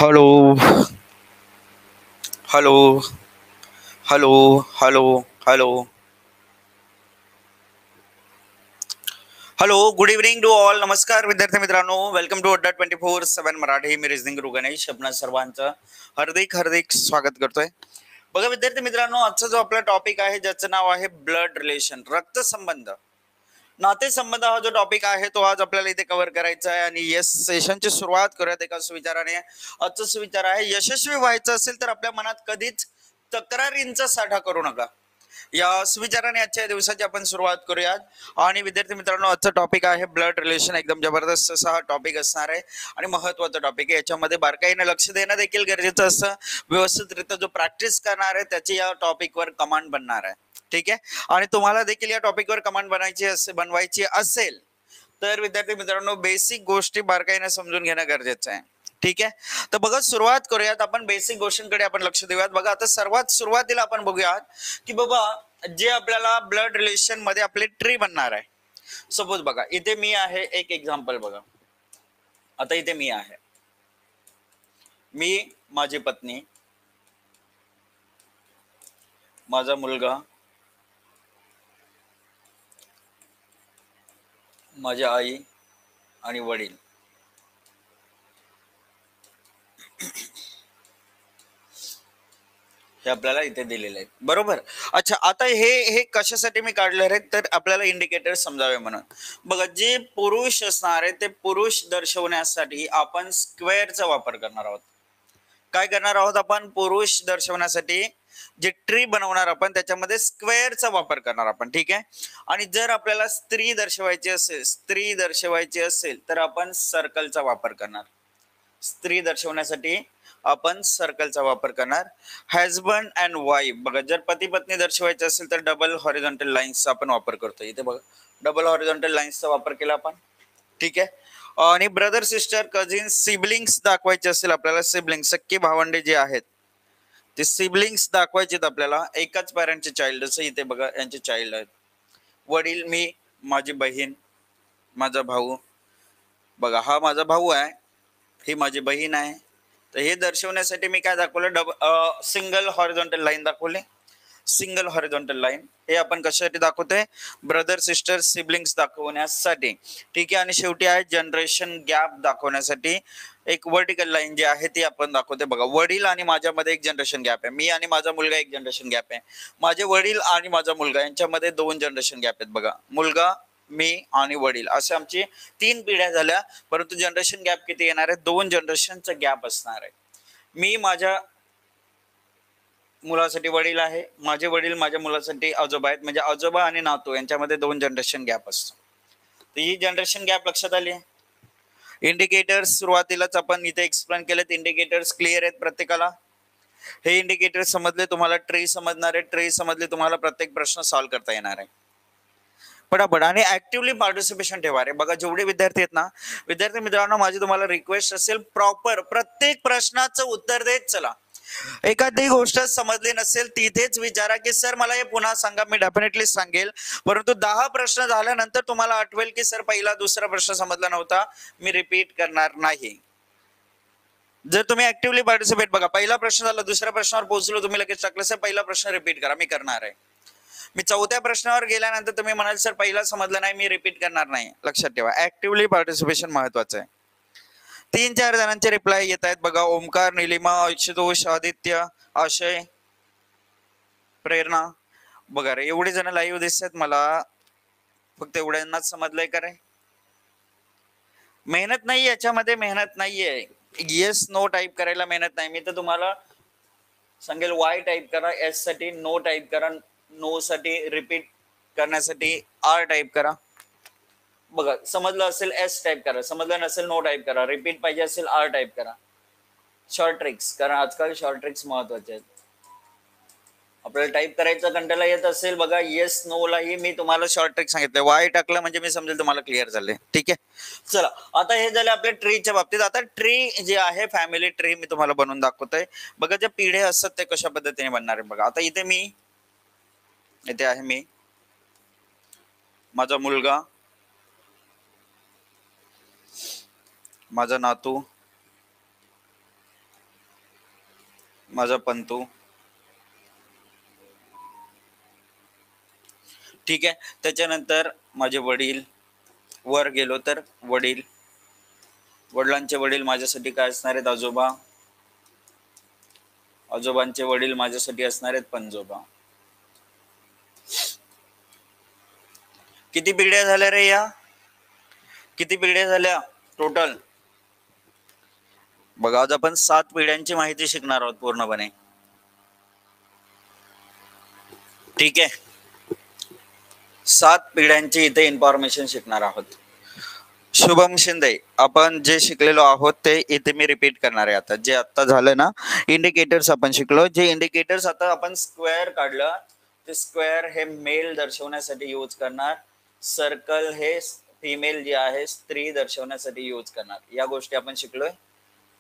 Hello, hello, hello, hello, hello, hello. Good evening to all. नमस्कार विद्यार्थी मित्रांनो. Welcome to अड्डा 24/7 मराठी. मी रिजनिंग गुरु गणेश आपणा सर्वांचं हार्दिक हार्दिक स्वागत करतोय. बघा विद्यार्थी मित्रांनो, आजचा जो आपला टॉपिक आहे ज्याचं नाव आहे ब्लड रिलेशन, रक्तसंबंध, नातेसंबंध. हा जो टॉपिक आहे तो आज आपल्याला इथे कव्हर करायचा आहे. आणि येस, सेशनची सुरुवात करूयात एका सुविचाराने. आजचा सुविचार आहे, यशस्वी व्हायचं असेल तर आपल्या मनात कधीच तक्रारींचा साठा करू नका. या सुविचाराने आजच्या दिवसाची आपण सुरुवात करूयात. आणि विद्यार्थी मित्रांनो, आजचा टॉपिक आहे ब्लड रिलेशन. एकदम जबरदस्त असा हा टॉपिक असणार आहे आणि महत्वाचा टॉपिक आहे. याच्यामध्ये बारकाईने लक्ष देणं देखील गरजेचं असतं. व्यवस्थितरित्या जो प्रॅक्टिस करणार आहे त्याची या टॉपिकवर कमांड बनणार आहे. ठीक आहे. आणि तुम्हाला देखील या टॉपिकवर कमांड बनवायची असेल तर विद्यार्थी मित्रांनो, बेसिक गोष्टी बारकाईने समजून घेणं गरजेचं आहे. ठीक आहे. तर बघा, सुरुवात करूयात आपण. बेसिक गोष्टींकडे आपण लक्ष देऊयात. बघा, आता सर्वात सुरुवातीला आपण बघूयात की बाबा, जे आपल्याला ब्लड रिलेशन मध्ये आपले ट्री बनणार आहे. सपोज बघा, इथे मी आहे. एक एक्झाम्पल बघा. आता इथे मी आहे, मी, माझी पत्नी, माझा मुलगा, माझी आई आणि वडील. हे आपल्याला इथे दिलेले आहेत. बरोबर. अच्छा, आता हे कशासाठी मी काढले आहेत तर आपल्याला इंडिकेटर समजावे म्हणून. बघा, जे पुरुष असणार आहे ते पुरुष दर्शवण्यासाठी आपण स्क्वेअरचा वापर करणार आहोत. काय करणार आहोत आपण? पुरुष दर्शवण्यासाठी जे ट्री बनवणार आपण त्याच्यामध्ये स्क्वेअरचा वापर करणार आपण. ठीक आहे. आणि जर आपल्याला स्त्री दर्शवायची असेल तर आपण सर्कलचा वापर करणार. स्त्री दर्शवण्यासाठी आपण सर्कलचा वापर करणार. हजबंड अँड वाईफ, बघा, जर पती पत्नी दर्शवायचे असेल तर डबल हॉरिझॉन्टल लाईन्सचा आपण वापर करतो. इथे बघा, डबल हॉरिझॉन्टल लाईन्सचा वापर केला आपण. ठीक आहे. आणि ब्रदर, सिस्टर, कझिन, सिबलिंग्स दाखवायचे असेल आपल्याला, सिबलिंग्स सख्खे भावंडे जे आहेत ते सिबलिंग्स दाखवायचे आपल्याला. एकाच पॅरेंटचे चाइल्ड, जसं इथे बघा यांचे चाइल्ड आहेत. वडील, मी, माझी बहीण, माझा भाऊ. बघा, हा माझा भाऊ आहे, ही माझी बहीण आहे. तर हे दर्शवण्यासाठी मी काय दाखवलं? सिंगल हॉरिझॉन्टल लाईन दाखवली. सिंगल हॉरिझॉन्टल लाईन हे आपण कशासाठी दाखवतोय? ब्रदर, सिस्टर, सिबलिंग्स दाखवण्यासाठी. ठीक आहे. आणि शेवटी आहे जनरेशन गॅप दाखवण्यासाठी एक वर्टिकल लाईन जी आहे ती आपण दाखवते. बघा, वडील आणि माझ्यामध्ये एक जनरेशन गॅप आहे. मी आणि माझा मुलगा एक जनरेशन गॅप आहे. माझे वडील आणि माझा मुलगा यांच्यामध्ये 2 जनरेशन गॅप आहेत. बघा, मुलगा, मी आणि वडील, असे आमची 3 पिढ्या झाल्या. परंतु जनरेशन गॅप किती येणार आहे? 2 जनरेशनचा गॅप असणार आहे. मी माझ्या मुलासाठी वडील आहे, माझे वडील माझ्या मुलासाठी आजोबा आहेत. म्हणजे आजोबा आणि नातू यांच्यामध्ये 2 जनरेशन गॅप असतो. तर ही जनरेशन गॅप लक्षात आली. इंडिकेटर्स सुरुवातीलाच आपण इथे एक्सप्लेन केलेत. इंडिकेटर्स क्लिअर आहेत प्रत्येकाला? हे इंडिकेटर समजले तुम्हाला, ट्री समजणार आहे. ट्री समजले तुम्हाला प्रत्येक प्रश्न सॉल्व्ह करता येणार आहे पटापट. आणि ऍक्टिव्हली पार्टिसिपेशन ठेवा रे. बघा, जेवढे विद्यार्थी आहेत ना, विद्यार्थी मित्रांनो, माझी तुम्हाला रिक्वेस्ट असेल, प्रॉपर प्रत्येक प्रश्नाचं उत्तर देत चला. एखादी गोष्ट समजली नसेल तिथेच विचारा की सर मला हे पुन्हा सांगा. मी डेफिनेटली सांगेल. परंतु 10 प्रश्न झाल्यानंतर तुम्हाला आठवेल की सर पहिला दुसरा प्रश्न समजला नव्हता, मी रिपीट करणार नाही. जर तुम्ही ऍक्टिव्हली पार्टिसिपेट, बघा, पहिला प्रश्न झाला, दुसऱ्या प्रश्नावर पोहोचलो, तुम्ही लगेच टाकलं सर पहिला प्रश्न रिपीट करा, मी करणार आहे. मी 4थ्या प्रश्नावर गेल्यानंतर तुम्ही म्हणाल सर पहिला समजलं नाही, मी रिपीट करणार नाही. लक्षात ठेवा, ऍक्टिव्हली पार्टिसिपेशन महत्वाचं आहे. 3-4 जणांचे रिप्लाय येत आहेत बघा. ओमकार, निलिमा, आशुतोष, आदित्य, आशय, प्रेरणा. बघा रे, एवढे जण लाईव्ह दिसतात मला. फक्त एवढ्यांनाच समजलंय का रे? मेहनत नाही याच्यामध्ये, मेहनत नाहीये. येस नो टाईप करायला मेहनत नाही. मी तर तुम्हाला सांगेल वाय टाईप करा, एस साठी नो टाईप करा, नो साठी रिपीट करण्यासाठी आर टाईप करा. बघा, समजलं असेल एस टाईप करा, समजलं नसेल नो टाईप करा, रिपीट पाहिजे असेल आर टाईप करा. शॉर्ट ट्रिक्स, कारण आजकाल शॉर्ट ट्रिक्स महत्वाचे आहेत. आपल्याला टाईप करायचं कंटाळा येत असेल, बघा, येस नो लाही मी तुम्हाला शॉर्ट ट्रिक सांगितलं. वाय टाकलं म्हणजे मी समजेल तुम्हाला क्लिअर झाले. ठीक आहे. चला, आता हे झाले आपल्या ट्रीच्या बाबतीत. आता ट्री जे आहे, फॅमिली ट्री, मी तुम्हाला बनवून दाखवतोय. बघा, ज्या पिढ्या असतात ते कशा पद्धतीने बनणार आहे. बघा, आता इथे आहे मी, माझा मुलगा, माझा नातू, माझा पंतू. ठीक आहे. त्याच्यानंतर माझे वडील, वर गेलो तर वडील, वडिलांचे वडील माझ्यासाठी काय असणार आहेत? आजोबा. आजोबांचे वडील माझ्यासाठी असणार आहेत पणजोबा. किती पिढ्या झाल्या रे या? किती पिढ्या झाल्या टोटल? बघा, आज आपण 7 पिढ्यांची माहिती शिकणार आहोत पूर्णपणे. ठीक आहे, 7 पिढ्यांची इथे इन्फॉर्मेशन शिकणार आहोत. शुभम शिंदे, आपण जे शिकलेलो आहोत ते इथे मी रिपीट करणार आहे. आता जे आता झालं ना, इंडिकेटर्स आपण शिकलो. जे इंडिकेटर्स आता आपण स्क्वेअर काढलं, ते स्क्वेअर हे मेल दर्शवण्यासाठी यूज करणार, सर्कल हे फिमेल जी आहे स्त्री दर्शवण्यासाठी यूज करणार. या गोष्टी आपण शिकलोय.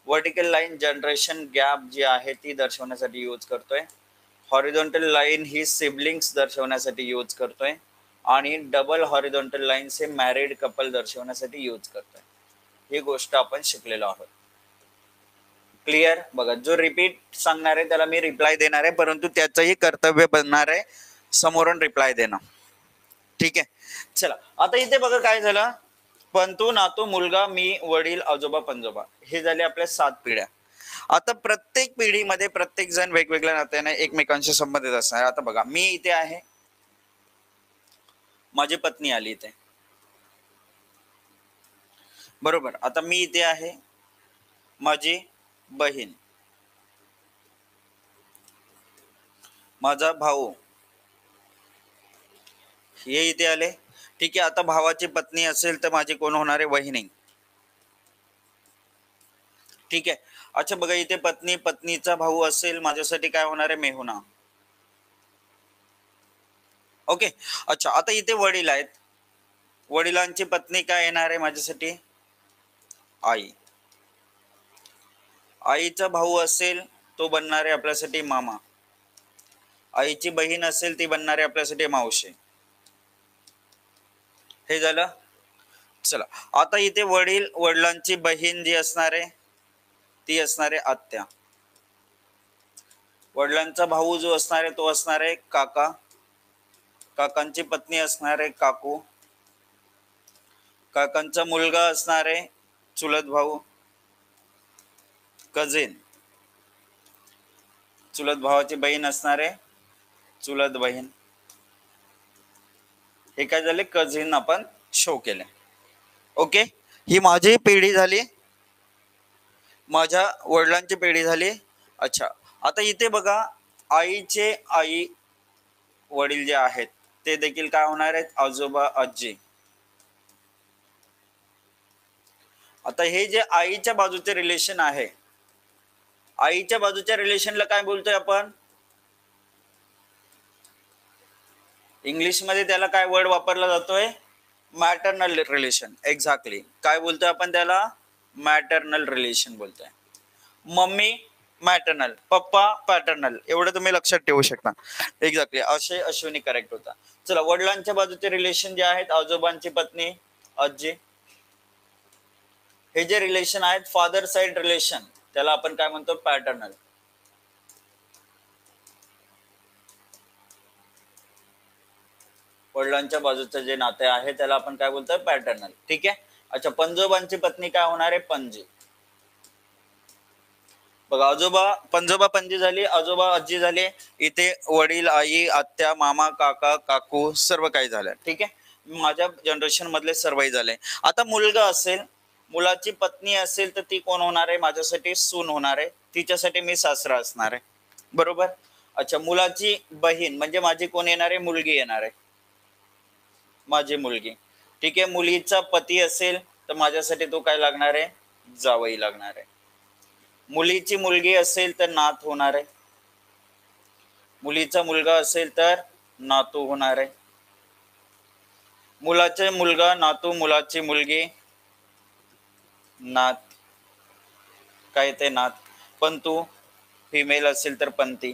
वर्टिकल लाईन जनरेशन गॅप जी आहे ती दर्शवण्यासाठी यूज करतोय. हॉरिझॉन्टल लाईन ही सिबलिंग्स दर्शवण्यासाठी यूज करतोय. आणि डबल हॉरिझॉन्टल लाईन्स हे मॅरिड कपल दर्शवण्यासाठी यूज करतोय. ही गोष्ट आपण शिकलेलो आहोत. क्लिअर? बघा, जो रिपीट सांगणार आहे त्याला मी रिप्लाय देणार आहे, परंतु त्याचंही कर्तव्य बनणार आहे समोरून रिप्लाय देणं. ठीक आहे, चला. आता इथे बघा काय झालं. पंतू, नातू, मुलगा, मी, वडील, आजोबा, पणजोबा, हे झाले आपल्या 7 पिढ्या. आता प्रत्येक पिढीमध्ये प्रत्येक जण वेगवेगळ्या नात्याने एकमेकांशी संबंधित असणार. आता बघा, मी इथे आहे, माझी पत्नी आली इथे, बरोबर. आता मी इथे आहे, माझी बहीण, माझा भाऊ, हे इथे आले. ठीक आहे. आता भावाची पत्नी असेल तर माझी कोण होणार आहे? वहिनी. ठीक आहे. अच्छा बघा, इथे पत्नी, पत्नीचा भाऊ असेल माझ्यासाठी काय होणार आहे? मेहुणा. ओके. अच्छा, आता इथे वडील आहेत, वडिलांची पत्नी काय येणार आहे माझ्यासाठी? आई. आईचा भाऊ असेल तो बनणार आहे आपल्यासाठी मामा. आईची बहीण असेल ती बनणार आहे आपल्यासाठी मावशी. हे झालं. चला, आता इथे वडील, वडिलांची बहीण जी असणार आहे ती असणार आहे आत्या. वडिलांचा भाऊ जो असणार आहे तो असणार आहे काका. काकांची पत्नी असणार आहे काकू. काकांचा मुलगा असणार आहे चुलत भाऊ, कझिन. चुलत भावाची बहीण असणार आहे चुलत बहीण. हे काय झाले? कझिन आपण शो केले. ओके, ही माझी पिढी झाली, माझ्या वडिलांची पिढी झाली. अच्छा, आता इथे बघा, आईचे आई वडील जे आहेत ते देखील काय होणार आहेत? आजोबा, आजी. आता हे जे आईच्या बाजूचे रिलेशन आहे, आईच्या बाजूच्या रिलेशनला काय बोलतोय आपण? इंग्लिश मध्ये त्याला काय वर्ड वापरला जातोय? Maternal relation. एक्झॅक्टली. काय बोलतोय आपण त्याला? मॅटर्नल रिलेशन बोलतोय. मम्मी मॅटर्नल, पप्पा पॅटर्नल, एवढं तुम्ही लक्षात ठेवू शकता. एक्झॅक्टली, असे अश्विनी करेक्ट होता. चला, वडिलांच्या बाजूचे रिलेशन जे आहेत, आजोबांची पत्नी, आजी, हे जे रिलेशन आहेत फादर साइड रिलेशन, त्याला आपण काय म्हणतो? पॅटर्नल. वडिलांच्या बाजूचं जे नाते आहे त्याला आपण काय बोलतोय? पॅटर्नल. ठीक आहे. अच्छा, पंजोबांची पत्नी काय होणार आहे? पणजी. बघा, आजोबा, पंजोबा पणजी झाली, आजोबा आजी झाले, इथे वडील, आई, आत्या, मामा, काका, काकू, सर्व काही झालं. ठीक आहे, माझ्या जनरेशन मधले सर्वही झाले. आता मुलगा असेल, मुलाची पत्नी असेल तर ती कोण होणार आहे? माझ्यासाठी सून होणार आहे, तिच्यासाठी मी सासरा असणार आहे, बरोबर. अच्छा, मुलाची बहीण म्हणजे माझी कोण येणार आहे? मुलगी येणार आहे, माझी मुलगी. ठीक आहे. मुलीचा पती असेल तर माझ्यासाठी तो काय लागणार आहे? जावई लागणार आहे. मुलीची मुलगी असेल तर नात होणार आहे, मुलीचा मुलगा असेल तर नातू होणार आहे. मुलाचे मुलगा नातू, मुलाची मुलगी नात, काय ते नात. पंतू, फिमेल असेल तर पंती.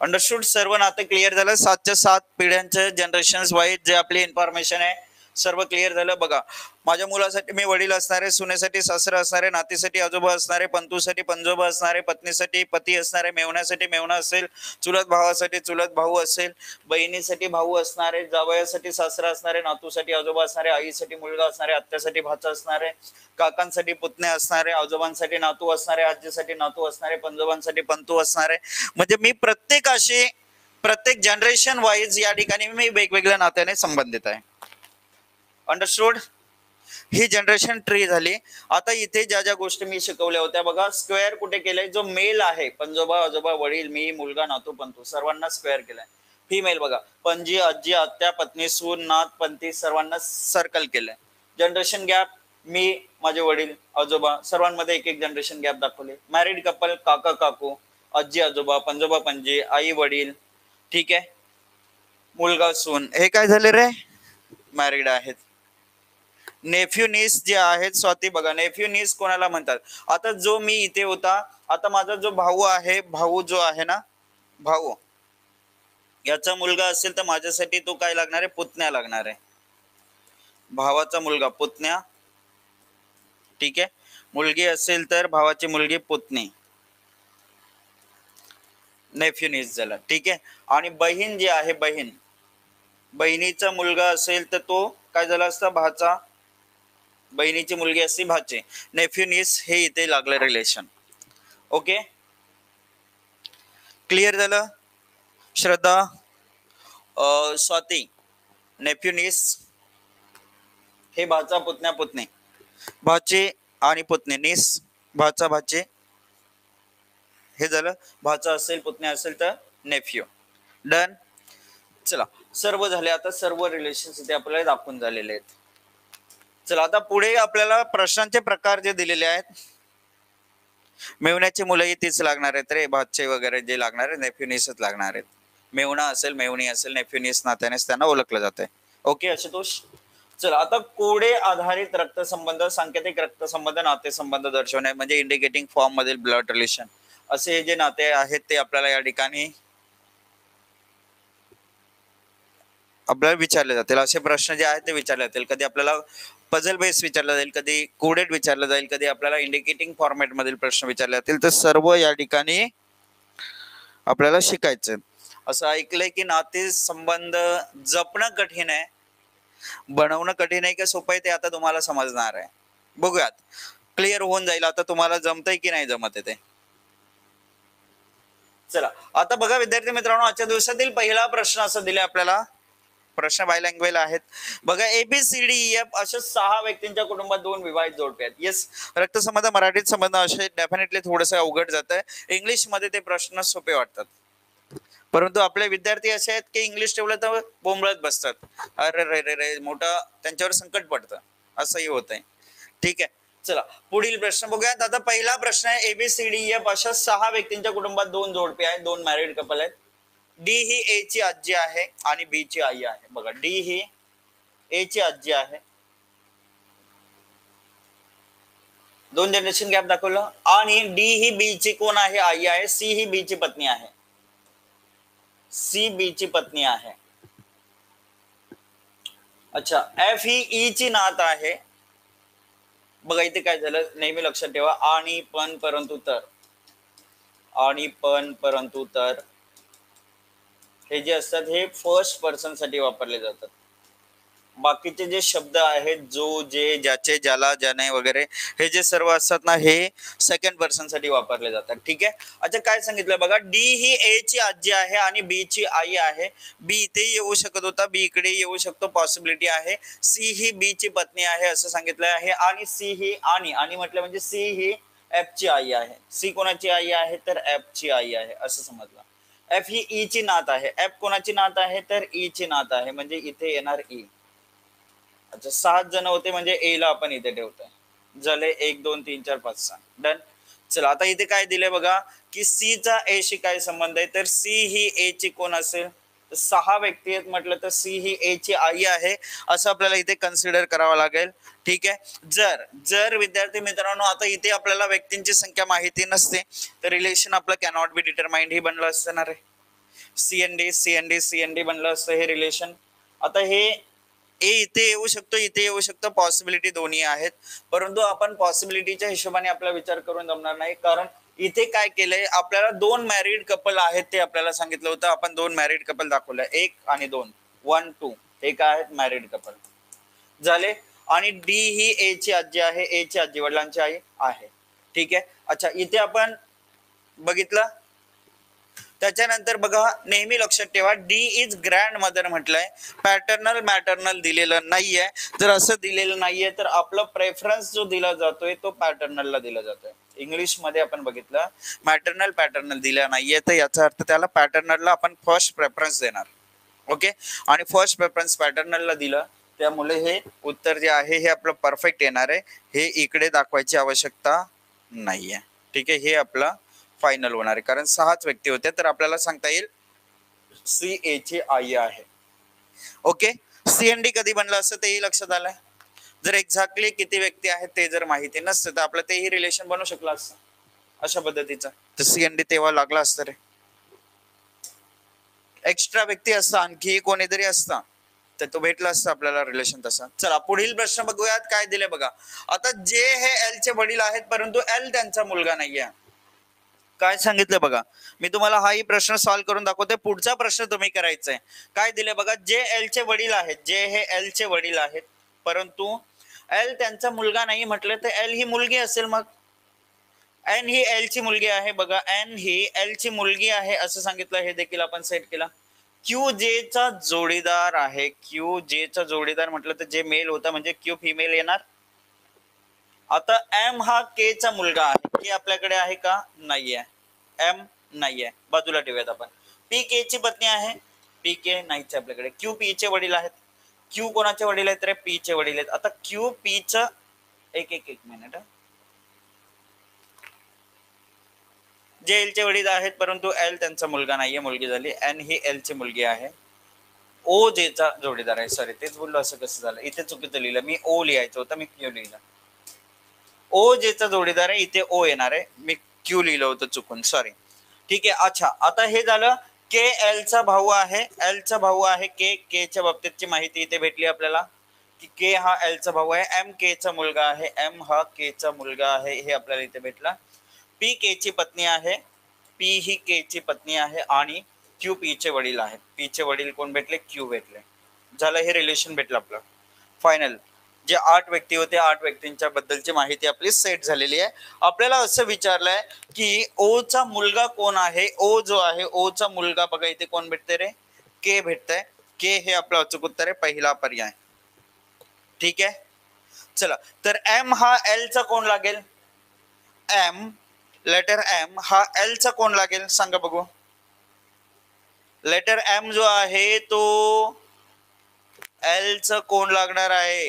अंडरस्टूड? सर्व नाते क्लिअर झालं. 7च्या 7 पिढ्यांचे जनरेशन वाईज जे आपली इन्फॉर्मेशन आहे सर्व क्लिअर झालं. बघा, माझ्या मुलासाठी मी वडील असणारे, सुनेसाठी सासरा असणारे, नातीसाठी आजोबा असणारे, पंतूसाठी पंजोबा असणारे, पत्नीसाठी पती असणारे, मेवण्यासाठी मेवणा असेल, चुलत भावासाठी चुलत भाऊ असेल, बहिणीसाठी भाऊ असणारे, जावयासाठी सासरा असणारे, नातूसाठी आजोबा असणारे, आईसाठी मुलगा असणारे, आत्यासाठी भाचा असणारे, काकांसाठी पुतणे असणारे, आजोबांसाठी नातू असणारे, आजीसाठी नातू असणारे, पंजोबांसाठी पंतू असणारे. म्हणजे मी प्रत्येक जनरेशन वाईज या ठिकाणी मी वेगवेगळ्या नात्याने संबंधित आहे. अंडरस्टूड. ही जनरेशन ट्री झाली. आता इथे ज्या ज्या गोष्टी मी शिकवल्या होत्या बघा, स्क्वेअर कुठे केलंय, जो मेल आहे पंजोबा आजोबा वडील मी मुलगा नातू पंतू सर्वांना स्क्वेअर केलाय. फिमेल बघा, पणजी आजी आत्या पत्नी सून नात पंती सर्वांना सर्कल केलंय. जनरेशन गॅप, मी माझे वडील आजोबा सर्वांमध्ये एक एक जनरेशन गॅप दाखवले. मॅरिड कपल, काका काकू आजी आजोबा पंजोबा पणजी आई वडील, ठीक आहे, मुलगा सून, हे काय झाले रे, मॅरिड आहेत. नेफ्यू नीस जे आहेत स्वाती बघा, नेफ्यू नीस कोणाला म्हणतात. आता जो मी इथे होता, आता माझा जो भाऊ आहे, भाऊ जो आहे ना, भाऊ याचा मुलगा असेल तर माझ्यासाठी तो काय लागणार आहे, पुतण्या लागणार आहे. भावाचा मुलगा पुतण्या, ठीक आहे. मुलगी असेल तर भावाची मुलगी पुतणी, नेफ्यू नीस झाला, ठीक आहे. आणि बहीण जी आहे, बहिणीचा मुलगा असेल तर तो काय झाला असता, भाचा, बहिणीची मुलगी असते भाचे, नेफ्यू नीस हे इथे लागलं रिलेशन. ओके, क्लिअर झालं. श्रद्धा, स्वाती, नेफ्यू नीस हे भाचा पुतण्या पुतणी, भाचे आणि पुतणे, नीस भाचा भाचे, हे झालं. भाचा असेल पुतण्या असेल तर नेफ्यू. डन. चला, सर्व झाले. आता सर्व रिलेशन्स इथे आपल्याला दाखवून झालेले आहेत. चला, आता पुढे आपल्याला प्रश्नांचे प्रकार जे दिलेले आहेत, मेवण्याची मुलंही तीच लागणार आहेत रे, भाचे वगैरे जे लागणार आहेत नेफ्यू नीसच लागणार आहेत. मेवणा असेल मेवणी असेल नेफ्यू नीस नात्यानेच त्यांना ओळखलं जाते. ओके आशुतोष. चला, आता कोडे आधारित रक्तसंबंध, सांकेतिक रक्तसंबंध, नातेसंबंध दर्शवणे म्हणजे इंडिकेटिंग फॉर्म मधील ब्लड रिलेशन, असे जे नाते आहेत ते आपल्याला या ठिकाणी आपल्याला विचारले जातील. असे प्रश्न जे आहेत ते विचारले जातील. कधी आपल्याला पझल बेस विचारला जाईल, कधी कोडेड विचारलं जाईल, कधी आपल्याला इंडिकेटिंग फॉर्मॅट मधील प्रश्न विचारले जातील. तर सर्व या ठिकाणी आपल्याला शिकायचं. असं ऐकलंय की नाते संबंध जपणं कठीण आहे, बनवणं कठीण आहे, का सोपं आहे ते आता तुम्हाला समजणार आहे. बघूयात, क्लिअर होऊन जाईल आता तुम्हाला जमतंय की नाही जमत आहे ते. चला, आता बघा विद्यार्थी मित्रांनो, आजच्या दिवसातील पहिला प्रश्न असं दिले आपल्याला, प्रश्न बाय लँग्वेज आहेत बघा. ABCDEF अशा 6 व्यक्तींच्या कुटुंबात 2 विवाहित जोडपे आहेत. येस, रक्तसंबंध मराठीत संबंध असे डेफिनेटली थोडंसं अवघड जात आहे. इंग्लिश मध्ये ते प्रश्न सोपे वाटतात, परंतु आपले विद्यार्थी असे आहेत की इंग्लिश ठेवलं तर बोंबळत बसतात, अरे रे रे रे मोठं त्यांच्यावर संकट पडतं, असंही होत आहे. ठीक आहे, चला पुढील प्रश्न बघूयात. आता पहिला प्रश्न आहे, ABCDEF अशा 6 व्यक्तींच्या कुटुंबात 2 जोडपे आहेत, 2 मॅरिड कपल आहेत. डी ही ए ची आजी आहे आणि बी ची आई आहे. बघा, डी ही ए ची आजी आहे, 2 जनरेशन गॅप दाखवलं. आणि डी ही बी ची कोण आहे, आई आहे. सी ही बी ची पत्नी आहे, सी बी ची पत्नी आहे. अच्छा, एफ ही ई ची नात आहे. बघा इथे काय झालं, नेहमी लक्षात ठेवा, आणि पण परंतु तर, आणि पण परंतु तर हे जे असतात हे फर्स्ट पर्सन साठी वापरले जातात. बाकीचे जे शब्द आहेत, जो जे ज्याचे ज्याला ज्याने वगैरे, हे जे सर्व असतात ना, हे सेकंड पर्सन साठी वापरले जातात. ठीक आहे. अच्छा, काय सांगितलं बघा, डी ही ए ची आजी आहे आणि बी ची आई आहे. बी इथे येऊ शकत होता, बी इकडे येऊ शकतो, पॉसिबिलिटी आहे. सी ही बी ची पत्नी आहे असं सांगितलं आहे. आणि सी ही आणि म्हटलं म्हणजे सी ही एफ ची आई आहे. सी कोणाची आई आहे तर एफ ची आई आहे असं समजलं. एफ ही ई ची नात आहे. एफ कोणाची नात आहे तर ई ची नात आहे, म्हणजे इथे येणार ई. अच्छा, 7 जण होते म्हणजे ए ला आपण इथे ठेवतोय. झाले 1 2 3 4 5 6. डन. चला, आता इथे काय दिले बघा की सी चा ए शी काय संबंध आहे, तर सी ही ए ची कोण असेल, 6 व्यक्ती आहेत म्हटलं तर सी ही ए ची आई आहे असं आपल्याला इथे कन्सिडर करावं लागेल. ठीक आहे. जर विद्यार्थी मित्रांनो आता इथे आपल्याला व्यक्तींची संख्या माहिती नसते तर रिलेशन आपलं कॅनॉट बी डिटरमाइंड ही बनलं असणार आहे. सीएनडी बनलं असतं हे रिलेशन. आता हे ए इथे येऊ शकतो, इथे येऊ शकतो, पॉसिबिलिटी दोन्ही आहेत. परंतु आपण पॉसिबिलिटीच्या हिशोबाने आपला विचार करून जमणार नाही, कारण इथे काय केलंय, आपल्याला दोन मॅरिड कपल आहेत ते आपल्याला सांगितलं होतं. आपण दोन मॅरिड कपल दाखवलंय, एक आणि दोन, 1 2 हे काय आहेत, मॅरिड कपल झाले. आणि डी ही ए ची आजी आहे, ए ची आजी वडिलांची आई आहे. ठीक आहे. अच्छा, इथे आपण बघितलं. त्याच्यानंतर बघा, नेहमी लक्षात ठेवा, डी इज ग्रँड मदर म्हटलंय, पॅटर्नल मॅटर्नल दिलेलं नाहीये. जर असं दिलेलं नाहीये तर आपला प्रेफरन्स जो दिला जातोय तो पॅटर्नलला दिला जातोय. इंग्लिश मध्ये आपण बघितलं, मॅटर्नल पॅटर्नल दिला नाहीये, तर याचा अर्थ त्याला पॅटर्नलला आपण फर्स्ट प्रेफरन्स देणार. ओके. आणि फर्स्ट प्रेफरन्स पॅटर्नलला दिलं, त्यामुळे हे उत्तर जे आहे हे आपलं परफेक्ट येणार आहे. हे इकडे दाखवायची आवश्यकता नाहीये. ठीक आहे. हे आपलं फायनल होणार आहे, कारण 6च व्यक्ती होत्या, तर आपल्याला सांगता येईल सी ए ची आई आहे. ओके. सी एन डी कधी बनलं असं तेही लक्षात आलंय. जर एक्झॅक्टली किती व्यक्ती आहेत ते जर माहिती नसतं तर आपलं तेही रिलेशन बनू शकलं असतं अशा पद्धतीचं, तर सी एन डी तेव्हा लागला असतं रे. एक्स्ट्रा व्यक्ती असतं, आणखी कोणीतरी असतं तर तो भेटला असतं आपल्याला रिलेशन तसा. चला पुढील प्रश्न बघूयात काय दिले बघा. आता जे हे एल चे वडील आहेत, परंतु एल त्यांचा मुलगा नाहीये. काय सांगितलं बघा, मी तुम्हाला हाही प्रश्न सॉल्व्ह करून दाखवते. पुढचा प्रश्न तुम्ही करायचा आहे. काय दिले बघा, जे एल चे वडील आहेत, जे हे एल चे वडील आहेत, परंतु एल त्यांचा मुलगा नाही म्हटलं तर एल ही मुलगी असेल. मग एन ही एल ची मुलगी आहे. बघा, एन ही एल ची मुलगी आहे असं सांगितलं, हे देखील आपण सेट केला. क्यू जे चा जोडीदार आहे. क्यू जे चा जोडीदार म्हटलं तर जे मेल होता म्हणजे क्यू फिमेल येणार. आता एम हा के चा मुलगा आहे. के आपल्याकडे आहे का? नाहीये. एम नाहीये, बाजूला ठेवूयात आपण. पी के ची पत्नी आहे. पी के नाहीच आपल्याकडे. क्यू पी चे वडील आहेत. क्यू कोणाचे वडील आहेत रे? पी चे वडील आहेत. आता क्यू पी च एक मिनिट, जे एल चे वडील आहेत परंतु एल त्यांचा मुलगा नाहीये, मुलगी झाली. एन ही एल ची मुलगी आहे. ओ जे चा जोडीदार आहे. सॉरी, तेच बोललो, असं कसं झालं, इथे चुकीचं लिहिलं मी. ओ लिहायचं होतं, मी क्यू लिहिलं. ओ जे चा जोडीदार आहे, इथे ओ येणार आहे, मी क्यू लिहिलं होतं चुकून, सॉरी. ठीक आहे. अच्छा, आता हे झालं. के एल चा भाऊ आहे. एल चा भाऊ आहे के. के च्या बाबतीतची माहिती इथे भेटली आपल्याला की के हा एल चा भाऊ आहे. एम के चा मुलगा आहे. एम हा के चा मुलगा आहे, हे आपल्याला इथे भेटला. पी के ची पत्नी आहे. पी ही के ची पत्नी आहे. आणि क्यू पी चे वडील आहेत. पी चे वडील कोण भेटले? क्यू भेटले. झालं, हे रिलेशन भेटलं आपलं फायनल. जे 8 व्यक्ती होते, 8 व्यक्तींच्या बद्दलची माहिती आपली सेट झालेली आहे. आपल्याला असं विचारलंय की ओ चा मुलगा कोण आहे. ओ जो आहे, ओ चा मुलगा बघा इथे कोण भेटते रे? के भेटतंय. के हे आपलं अचूक उत्तर आहे, पहिला पर्याय. ठीक आहे. चला, तर एम हा एल चा कोण लागेल? एम, लेटर एम हा एल चा कोण लागेल सांगा बघू. लेटर एम जो आहे तो एल च कोण लागणार आहे?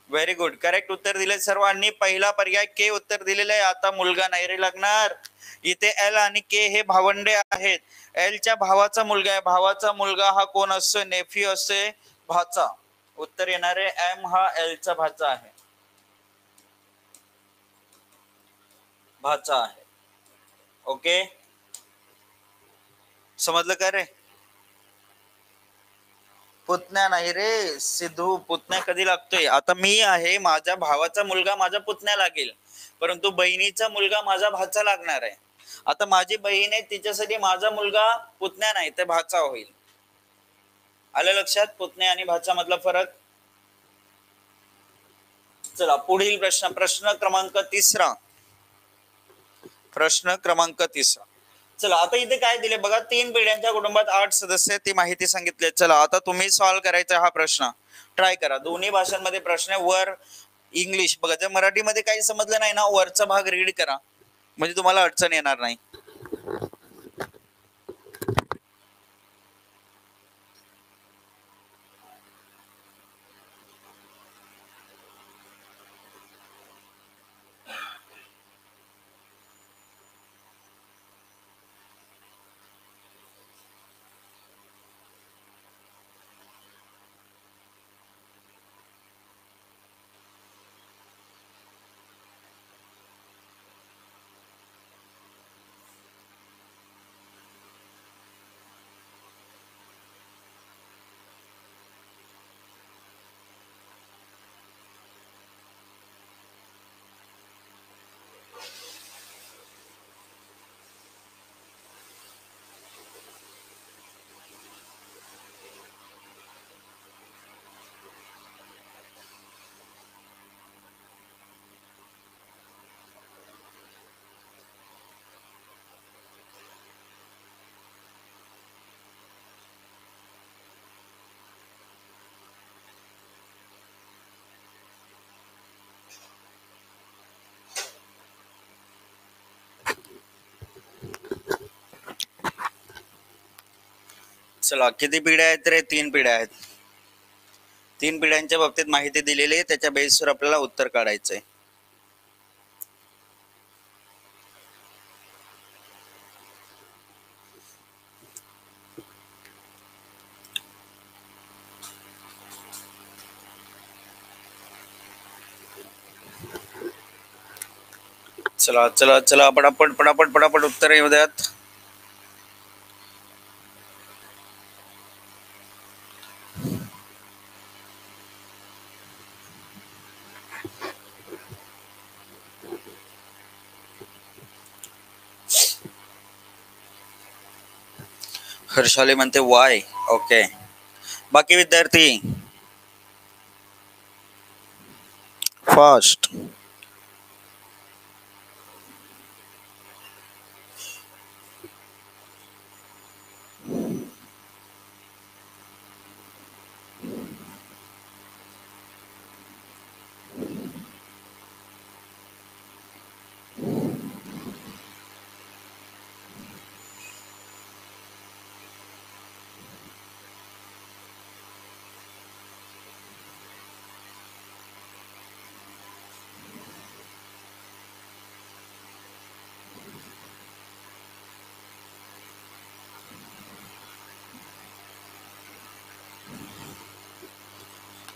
व्हेरी गुड, करेक्ट उत्तर दिले सर्वांनी. पहिला पर्याय के उत्तर दिलेलं आहे. आता मुलगा नाही रे लागणार. इथे एल आणि के हे भावंडे आहेत. एलच्या भावाचा मुलगा आहे. भावाचा मुलगा हा कोण असतो? नेफ्यू असते, भाचा. उत्तर येणार आहे एम हा एलचा भाचा आहे, भाचा आहे. ओके, समजलं का रे? पुतण्या नाही रे सिद्धू, पुतण्या कधी लागतोय? आता मी आहे, माझ्या भावाचा मुलगा माझा पुतण्या लागेल, परंतु बहिणीचा मुलगा माझा भाचा लागणार आहे. आता माझी बहीण आहे, तिच्यासाठी माझा मुलगा पुतण्या नाही तर भाचा होईल. आलं लक्षात पुतण्या आणि भाचा मधला फरक? चला पुढील प्रश्न, प्रश्न क्रमांक तिसरा. प्रश्न क्रमांक तिसरा. चला, आता इथे काय दिले बघा, 3 पिढ्यांच्या कुटुंबात 8 सदस्य, ती माहिती सांगितली. चला आता तुम्ही सॉल्व्ह करायचा हा प्रश्न, ट्राय करा. दोन्ही भाषांमध्ये प्रश्न आहे, वर इंग्लिश. बघा, जर मराठीमध्ये काही समजलं नाही ना, वरचा भाग रीड करा, म्हणजे तुम्हाला अडचण येणार नाही. चला किती पिढ्या आहेत रे? 3 पिढ्या आहेत. 3 पिढ्यांच्या बाबतीत माहिती दिलेली आहे, त्याच्या बेसवर आपल्याला उत्तर काढायचंय. चला चला चला, पटापट पटापट पटापट उत्तर येऊ द्यात. हर्षाली म्हणते वाय. ओके, बाकी विद्यार्थी फास्ट.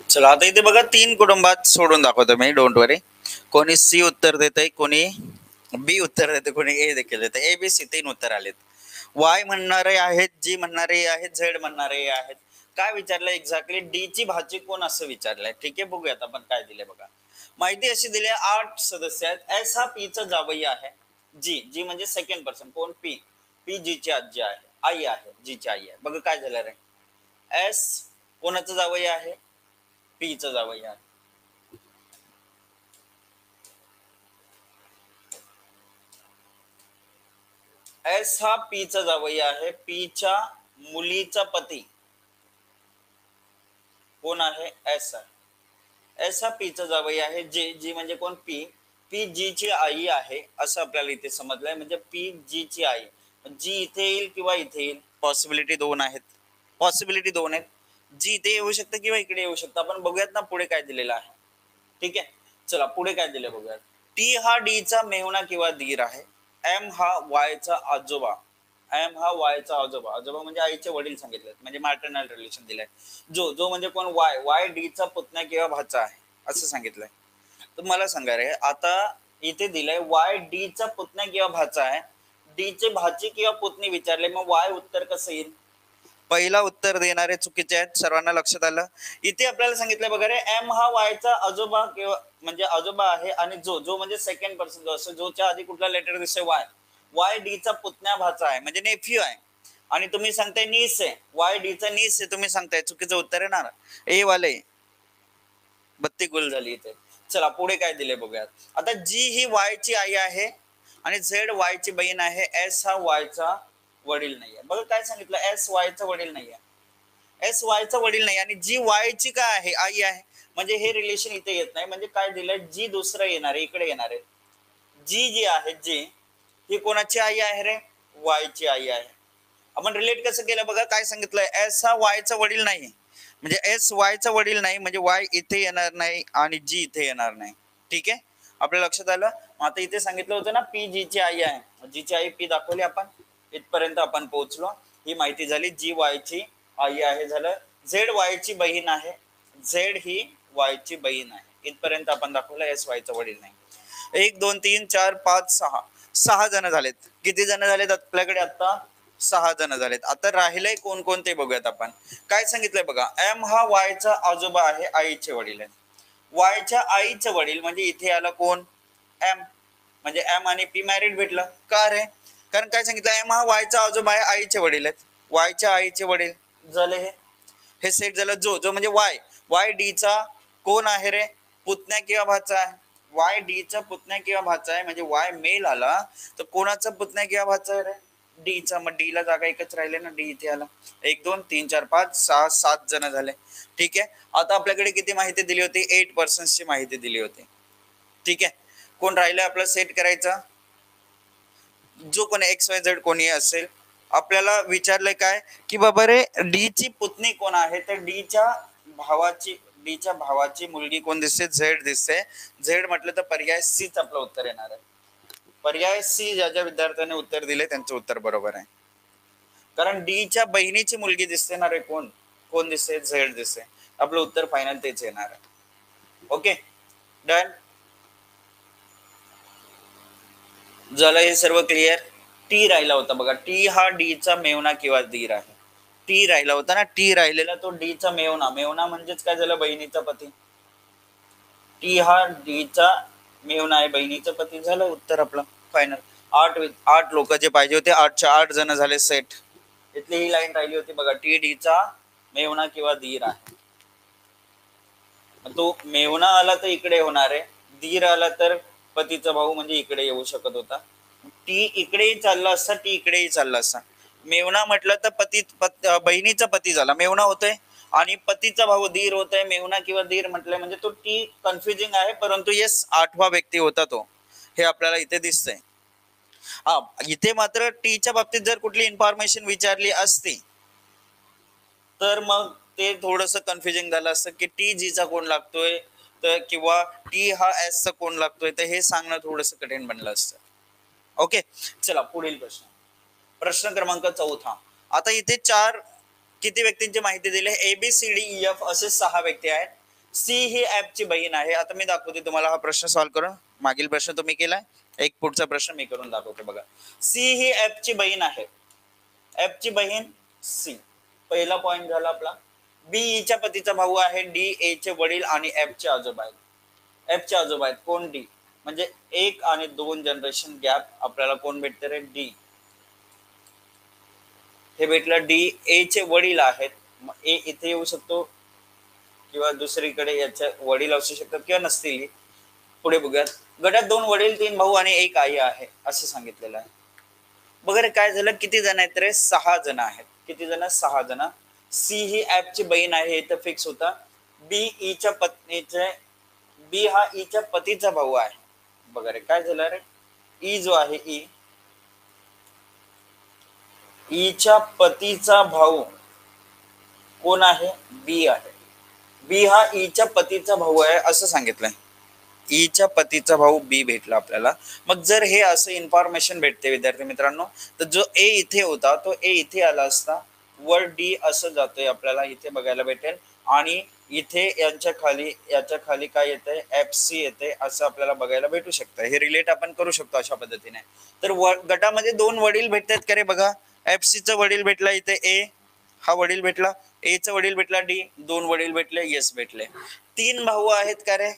चला आता इथे बघा, 3 कुटुंबात सोडून दाखवतो मी, डोंट वरी. कोणी सी उत्तर देते, कोणी बी उत्तर देते, कोणी ए देखील देते. ए बी सी 3 उत्तर आलेत. वाय म्हणणारे आहेत, जी म्हणणारे आहेत, झेड म्हणणारे आहेत. काय विचारलंय एक्झॅक्टली? डी ची भाजी कोण असं विचारलंय. ठीक आहे, बघूयात आपण काय दिले बघा. माहिती अशी दिली आहे, 8 सदस्य आहेत. एस हा पी चा जावई आहे. जी जी म्हणजे सेकंड पर्सन कोण? पी. पी जी ची आजी आहे, आई आहे, जी ची आई आहे. बघा काय झालं रे. एस कोणाचं जावई आहे? पी चा जावई आहे. एस हा पी चा जावई आहे. पी च्या मुलीचा पती कोण आहे? एस आहे. एस हा पी चा जावई आहे. जे जी म्हणजे कोण? पी. पी जी ची आई आहे असं आपल्याला इथे समजलंय. म्हणजे पी जी ची आई. जी इथे येईल किंवा इथे येईल, पॉसिबिलिटी 2 आहेत. पॉसिबिलिटी 2 आहेत. जी इथे येऊ शकतं किंवा इकडे येऊ शकतं. आपण बघूयात ना पुढे काय दिलेलं आहे. ठीक आहे, चला पुढे काय दिले बघूयात. टी हा डी चा मेहुणा किंवा दीर आहे. एम हा वाय चा आजोबा. एम हा वाय चा आजोबा. आजोबा म्हणजे आईचे वडील सांगितले, म्हणजे मॅटर्नल रिलेशन दिलंय. जो जो म्हणजे कोण? वाय. वाय डी चा पुतण्या किंवा भाचा आहे असं सांगितलंय. तर मला सांगा रे, आता इथे दिलंय वाय डी चा पुतण्या किंवा भाचा आहे. डी चे भाची किंवा पुतणी विचारले, मग वाय उत्तर कसं येईल? पहिला उत्तर देणारे चुकीचे आहेत. सर्वांना लक्षात आलं. इथे आपल्याला सांगितलं बघा रे, एम हा वायचा आजोबा किंवा म्हणजे आजोबा आहे. आणि जो जो म्हणजे सेकंड पर्सन, जो असं जोच्या आधी कुठला लेटर दिसतोय? वाय. वाय डी चा पुतण्या भाचा आहे म्हणजे नेफ्यू आहे. आणि तुम्ही सांगताय नीस आहे. वाय डी चा नीस आहे तुम्ही सांगताय. चुकीचं उत्तर येणार ए वाले. बत्ती गुल झाली इथे. चला पुढे काय दिले बघूयात. आता जी ही वाय ची आई आहे आणि झेड वाय ची बहीण आहे. एस हा वाय चा वडील नाहीये. बघा काय सांगितलं, एस वाय चा वडील नाहीये. एस वाय चा वडील नाही आणि जी वाय ची काय आहे? आई आहे. म्हणजे हे रिलेशन इथे येत नाही. म्हणजे काय दिलंय? जी दुसरं येणार आहे, इकडे येणार आहे. जी जी आहे, जी ही कोणाची आई आहे रे? वाय ची आई आहे. आपण रिलेट कसं केलं बघा. काय सांगितलंय? एस हा वाय चा वडील नाही, म्हणजे एस वाय चा वडील नाही, म्हणजे वाय इथे येणार नाही आणि जी इथे येणार नाही. ठीक आहे, आपल्या लक्षात आलं. आता इथे सांगितलं होतं ना पी जी ची आई आहे. जी ची आई पी दाखवली आपण. इथपर्यंत आपण पोहोचलो. ही माहिती झाली. जी वाय ची आई आहे झालं. झेड वाय ची बहीण आहे. झेड ही वाय ची बहीण आहे. इथपर्यंत आपण दाखवलं एस वाय चा वडील नाही. 1 2 3 4 5 6 6 जण झालेत. किती जण झालेत आपल्याकडे आता? 6 जण झालेत. आता राहिलंय कोण कोण ते बघूयात आपण. काय सांगितलंय बघा. एम हा वायचा आजोबा आहे, आईचे वडील आहेत. वायच्या आईचे वडील म्हणजे इथे आला कोण? एम. म्हणजे एम आणि पी मॅरिड भेटलं का रे? कारण काय सांगितलं, एम हा वायचा आजोबा आहे, आईचे वडील आहेत. वायच्या आईचे वडील झाले हे सेट झालं. जो जो म्हणजे वाय. वाय डी चा कोण आहे रे? पुतण्या किंवा भाचा आहे. वाय डी चा पुतण्या किंवा भाचा आहे म्हणजे वाय मेल आला तर कोणाचा पुतण्या किंवा भाचा आहे रे? डी चा. मग डी ला जागा एकच राहिले ना, डी इथे आला. 1 2 3 4 5 6 7 जण झाले. ठीक आहे, आता आपल्याकडे किती माहिती दिली होती? 8% ची माहिती दिली होती. ठीक आहे, कोण राहिलं आपलं सेट करायचा? जो कोणी एक्स वाय झेड कोणी असेल आपल्याला विचारलंय काय की बाबा रे डी ची पुतणी कोण आहे, तर डी च्या भावाची मुलगी कोण दिसते, झेड दिसते. झेड म्हटलं तर पर्याय सीच आपलं उत्तर येणार आहे. पर्याय सी ज्या ज्या विद्यार्थ्यांनी उत्तर दिले त्यांचं उत्तर बरोबर आहे. कारण डी च्या बहिणीची मुलगी दिसते ना रे, कोण कोण दिसते, झेड दिसते. आपलं उत्तर फायनल तेच येणार आहे. ओके डन झालं, हे सर्व क्लिअर. टी राहिला होता बघा, टी हा डी चा मेवना किंवा दीर आहे. टी राहिला होता ना, टी राहिलेला तो डी चा मेवना. मेवना म्हणजेच काय झालं, बहिणीचा पती. टी हा डी चा मेवना आहे, बहिणीचा पती. झालं उत्तर आपलं फायनल. आठ लोक जे पाहिजे होते, 8 जण झाले सेट. इथली ही लाईन राहिली होती बघा, टी डी चा मेवना किंवा दीर आहे. तो मेवना आला तर इकडे होणार आहे, दीर आला तर पतीचा भाऊ म्हणजे इकडे येऊ शकत होता. टी इकडेही चालला असता, टी इकडेही चालला असता. मेवना म्हटलं तर बहिणीचा पती झाला, मेवना होतोय. आणि पतीचा भाऊ दीर होतोय, मेवना किंवा दीर म्हटलंय म्हणजे तो टी कन्फ्युजिंग आहे, परंतु येस 8वा व्यक्ती होता तो, हे आपल्याला इथे दिसतंय. हा, इथे मात्र टीच्या बाबतीत जर कुठली इन्फॉर्मेशन विचारली असती तर मग ते थोडस कन्फ्युजिंग झालं असतं की टी जीचा कोण लागतोय, तर किंवा टी हा एस चा कोण लागतोय, तर हे सांगणं थोडस कठीण बनलं असतं. ओके चला पुढील प्रश्न. प्रश्न क्रमांक 4. आता इथे किती व्यक्तींची माहिती दिली, ABCDEF असे 6 व्यक्ती आहेत. सी ही ऍप ची बहीण आहे. आता मी दाखवते तुम्हाला हा प्रश्न सॉल्व्ह करून. मागील प्रश्न तुम्ही केलाय, एक पुढचा प्रश्न मी करून दाखवतो बघा. सी ही ऍप ची बहीण आहे, ऍप ची बहीण सी, पहिला पॉइंट झाला आपला. बी ईच्या पतीचा भाऊ आहे, डी ए चे वडील आणि एफ चे आजोबा आहेत. एफ चे आजोबा आहेत कोण, डी. म्हणजे 1 आणि 2 जनरेशन गॅप आपल्याला कोण भेटते रे, डी. हे भेटलं. डी ए चे वडील आहेत, ए इथे येऊ शकतो किंवा दुसरीकडे याचे वडील असू शकतात किंवा नसतील. पुढे बघूयात. गटात 2 वडील, 3 भाऊ आणि 1 आई आहे असं सांगितलेलं आहे. बघा काय झालं, किती जण आहेत रे, 6 जण आहेत. किती जण, 6 जण. सी ही ऍप ची बहीण आहे, हे तर फिक्स होता. बी ईच्या पत्नीचे, बी हा ईच्या पतीचा भाऊ आहे. बघा रे काय झालं रे, ई जो आहे, ईच्या पतीचा भाऊ कोण आहे, बी आहे. बी हा ईच्या पतीचा भाऊ आहे असं सांगितलंय. ईच्या पतीचा भाऊ बी भेटला आपल्याला. मग जर हे असं इन्फॉर्मेशन भेटते विद्यार्थी मित्रांनो, तर जो ए इथे होता तो ए इथे आला असता, वर डी असं जातोय आपल्याला इथे बघायला भेटेल. आणि इथे याच्या खाली काय येतंय, एफ सी येते असं आपल्याला बघायला भेटू शकतं. हे रिलेट आपण करू शकतो अशा पद्धतीने. तर गटामध्ये 2 वडील भेटतात का रे, बघा. एफ सी चा वडील भेटला इथे ए, हा वडील भेटला. ए चा वडील भेटला डी, 2 वडील भेटले, येस भेटले. 3 भाऊ आहेत का रे,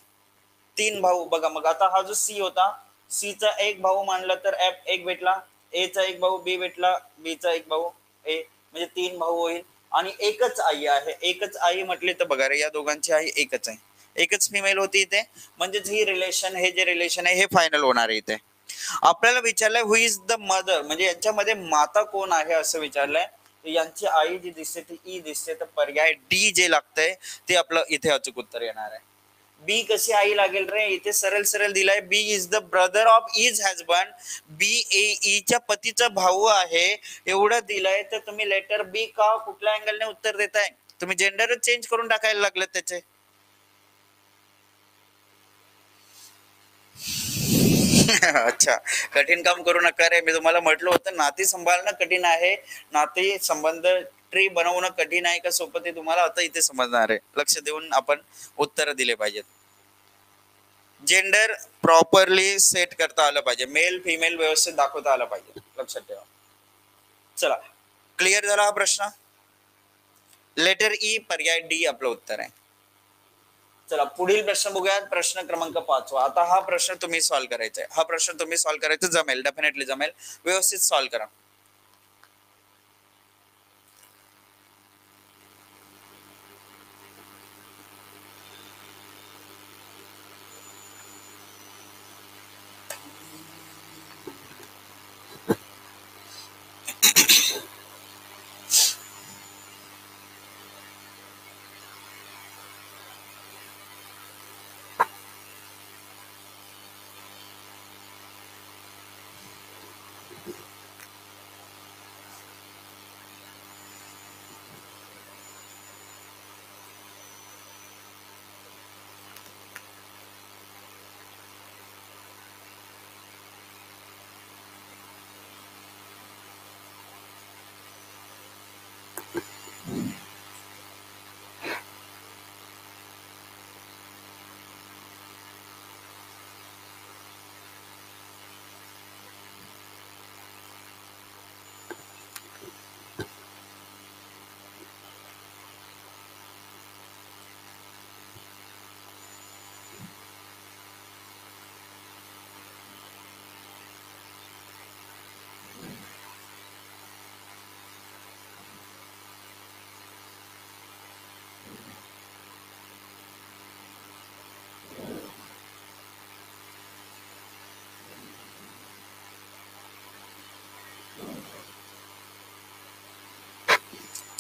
3 भाऊ. बघा मग आता हा जो सी होता, सी चा एक भाऊ मानला तर एफ एक भेटला, ए चा एक भाऊ बी भेटला, बी चा एक भाऊ ए, म्हणजे 3 भाऊ होईल. आणि एकच आई आहे. एकच आई म्हटले तर बघा रे, या दोघांची आई एकच आहे, एकच फिमेल होती इथे. म्हणजेच ही रिलेशन, हे जे रिलेशन आहे हे फायनल होणार आहे इथे. आपल्याला विचारलंय हु इज द मदर, म्हणजे यांच्यामध्ये माता कोण आहे असं विचारलंय. यांची आई जी दिसते ती ई दिसते, तर पर्याय डी जे लागतंय ते आपलं इथे अचूक उत्तर येणार आहे. बी कशी आई लागेल रे, इथे सरळ सरळ दिलाय, B is the brother of E's husband. B ए ईच्या पतीचा भाऊ आहे एवढं दिलंय, तर तुम्ही लेटर बी का कुठल्या अँगलने उत्तर देताय, तुम्ही जेंडरच चेंज करून टाकायला लागले त्याचे. अच्छा, कठीण काम करू नका रे, मी तुम्हाला म्हटलं होतं नाती सांभाळणं कठीण आहे, नाती संबंध ट्री बनवणं कठीण आहे का सोपं, ते तुम्हाला आता इथे समजणार आहे. लक्ष देऊन आपण उत्तर दिले पाहिजेत. जेंडर प्रॉपरली सेट करता आलं पाहिजे, मेल फिमेल व्यवस्थित दाखवता आलं पाहिजे, लक्षात ठेवा. चला क्लिअर झाला हा प्रश्न. लेटर ई पर्याय डी आपलं उत्तर आहे. चला पुढील प्रश्न बघूया, प्रश्न क्रमांक 5. आता हा प्रश्न तुम्ही सॉल्व्ह करायचा आहे. हा प्रश्न तुम्ही सॉल्व्ह करायचं जमेल, डेफिनेटली जमेल, व्यवस्थित सॉल्व्ह करा.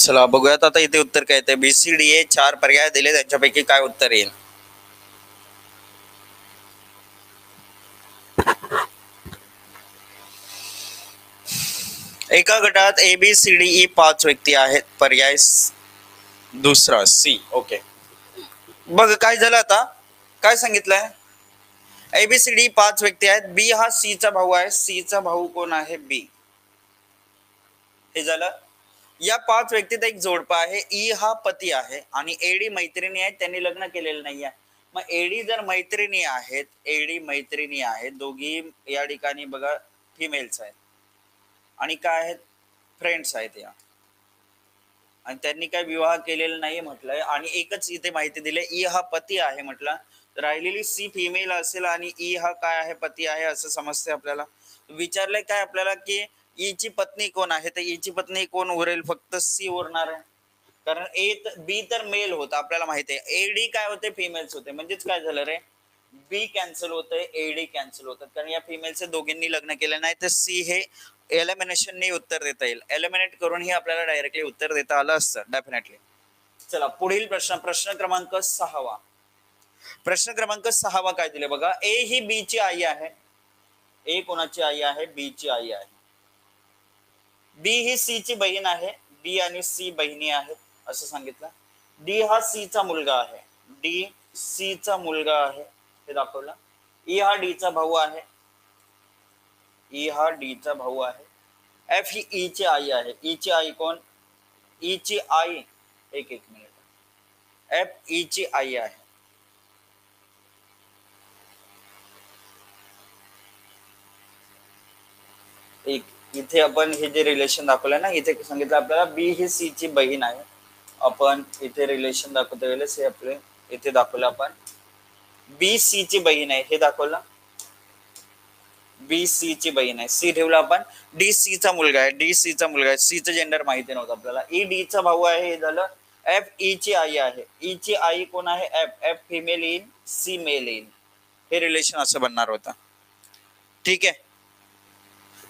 चला बघूयात आता इथे उत्तर काय येते. BCDE 4 पर्याय दिले, त्यांच्यापैकी काय उत्तर येईल. एका गटात ABCDE 5 व्यक्ती आहेत. पर्याय दुसरा सी. ओके, बघ काय झालं आता. काय सांगितलंय, ABCD 5 व्यक्ती आहेत. बी हा सी चा भाऊ आहे. सी चा भाऊ कोण आहे, बी. हे झालं. या 5 व्यक्तीत एक जोडपा आहे. ई हा पती आहे आणि एडी मैत्रिणी आहेत, त्यांनी लग्न केलेलं नाहीये. मग एडी जर मैत्रिणी आहेत, एडी मैत्रिणी आहेत, दोघी या ठिकाणी बघा फिमेल्स आहेत आणि काय आहेत, फ्रेंड्स आहेत या, आणि त्यांनी काय विवाह केलेला नाही म्हटलंय आणि एकच इथे माहिती दिली, ई हा पती आहे म्हटलं. राहिलेली सी फिमेल असेल आणि ई हा काय आहे, पती आहे असं समजते आपल्याला. विचारलंय काय आपल्याला की ई ची पत्नी कोण आहे, तर ई ची पत्नी कोण उरेल, फक्त सी उरणार आहे. कारण बी तर मेल होता आपल्याला माहिती आहे, एडी काय होते, फिमेल्स होते. म्हणजेच काय झालं रे, बी कॅन्सल होतंय, एडी कॅन्सल होतात, कारण या फिमेलचे दोघींनी लग्न केले नाही. तर सी हे एलिमिनेशनने उत्तर देता येईल. एलिमिनेट करूनही आपल्याला डायरेक्टली उत्तर देता आलं असतं डेफिनेटली. चला पुढील प्रश्न, प्रश्न क्रमांक 6. प्रश्न क्रमांक 6 काय दिले बघा. ए ही बी ची आई आहे. ए कोणाची आई आहे, बी ची आई आहे. बी ही सी ची बहीण आहे. बी आणि सी बहिणी आहेत असं सांगितलं. डी हा सी चा मुलगा आहे. डी सी चा मुलगा आहे हे दाखवलं. ई हा डी चा भाऊ आहे. ई हा डी चा भाऊ आहे. एफ ही ई ची आई आहे. ई ची आई कोण, ई ची आई, एक मिनिट, एफ ई ची आई आहे. एक इथे आपण हे जे रिलेशन दाखवलं ना, इथे सांगितलं आपल्याला बी ही सी ची बहीण आहे. आपण इथे रिलेशन दाखवता वेळेस हे आपले इथे दाखवलं आपण बी सी ची बहीण आहे हे दाखवलं. बी सी ची बहीण आहे, सी ठेवला आपण. डी सी चा मुलगा आहे, डी सी चा मुलगा आहे, सी चं जेंडर माहिती नव्हतं आपल्याला. ई डी चा भाऊ आहे हे झालं. एफ ई ची आई आहे. ई ची आई कोण आहे, एफ. एफ फिमेल येईल, सी मेल येईल. हे रिलेशन असं बनणार होतं. ठीक आहे.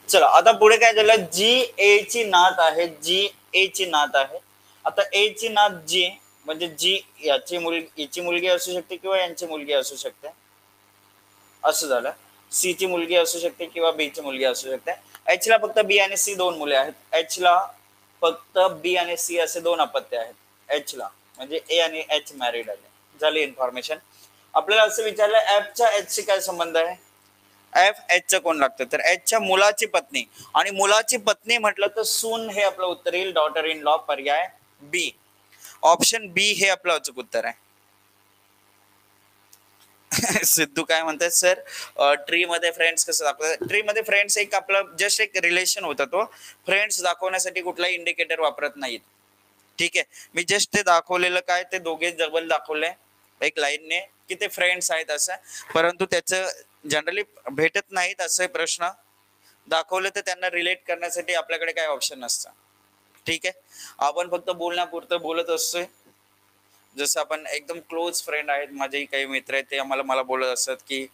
चला आता पुढे काय झालं, जी ए ची नात आहे. जी ए ची नात आहे. आता ए ची नात जी, म्हणजे जी याची हिची मुलगी असू शकते किंवा यांची मुलगी असू शकते असं झालं. सी ची मुलगी असू शकते किंवा बी ची मुलगी असू शकते. एच ला फक्त बी आणि सी दोन मुले आहेत. एच ला फक्त बी आणि सी असे दोन अपत्य आहेत. एच ला म्हणजे ए आणि एच मॅरिड आहे. झाली इन्फॉर्मेशन. आपल्याला असं विचारलं एफ च्या एच ची काय संबंध आहे. एफ एच चं कोण लागतं, तर एच च्या मुलाची पत्नी, आणि मुलाची पत्नी म्हटलं तर सून हे आपलं उत्तर येईल. डॉटर इन लॉ, पर्याय बी. ऑप्शन बी हे आपलं अचूक उत्तर आहे. सिद्धू काय म्हणतात सर, ट्री मध्ये फ्रेंड्स कसं दाखवतात. ट्री मध्ये फ्रेंड्स एक आपलं जस्ट एक रिलेशन होता, तो फ्रेंड्स दाखवण्यासाठी कुठलाही इंडिकेटर वापरत नाहीत. ठीक आहे, मी जस्ट ते दाखवलेलं काय, ते दोघे जवळ दाखवले एक लाईनने की ते फ्रेंड्स आहेत असं, परंतु त्याचं जनरली भेटत नाहीत असे प्रश्न दाखवले तर त्यांना रिलेट करण्यासाठी आपल्याकडे काय ऑप्शन नसतं. ठीक आहे, आपण फक्त बोलण्यापुरतं बोलत असतोय. जसं आपण एकदम क्लोज फ्रेंड आहेत, माझेही काही मित्र आहेत, ते मला बोलत असतात की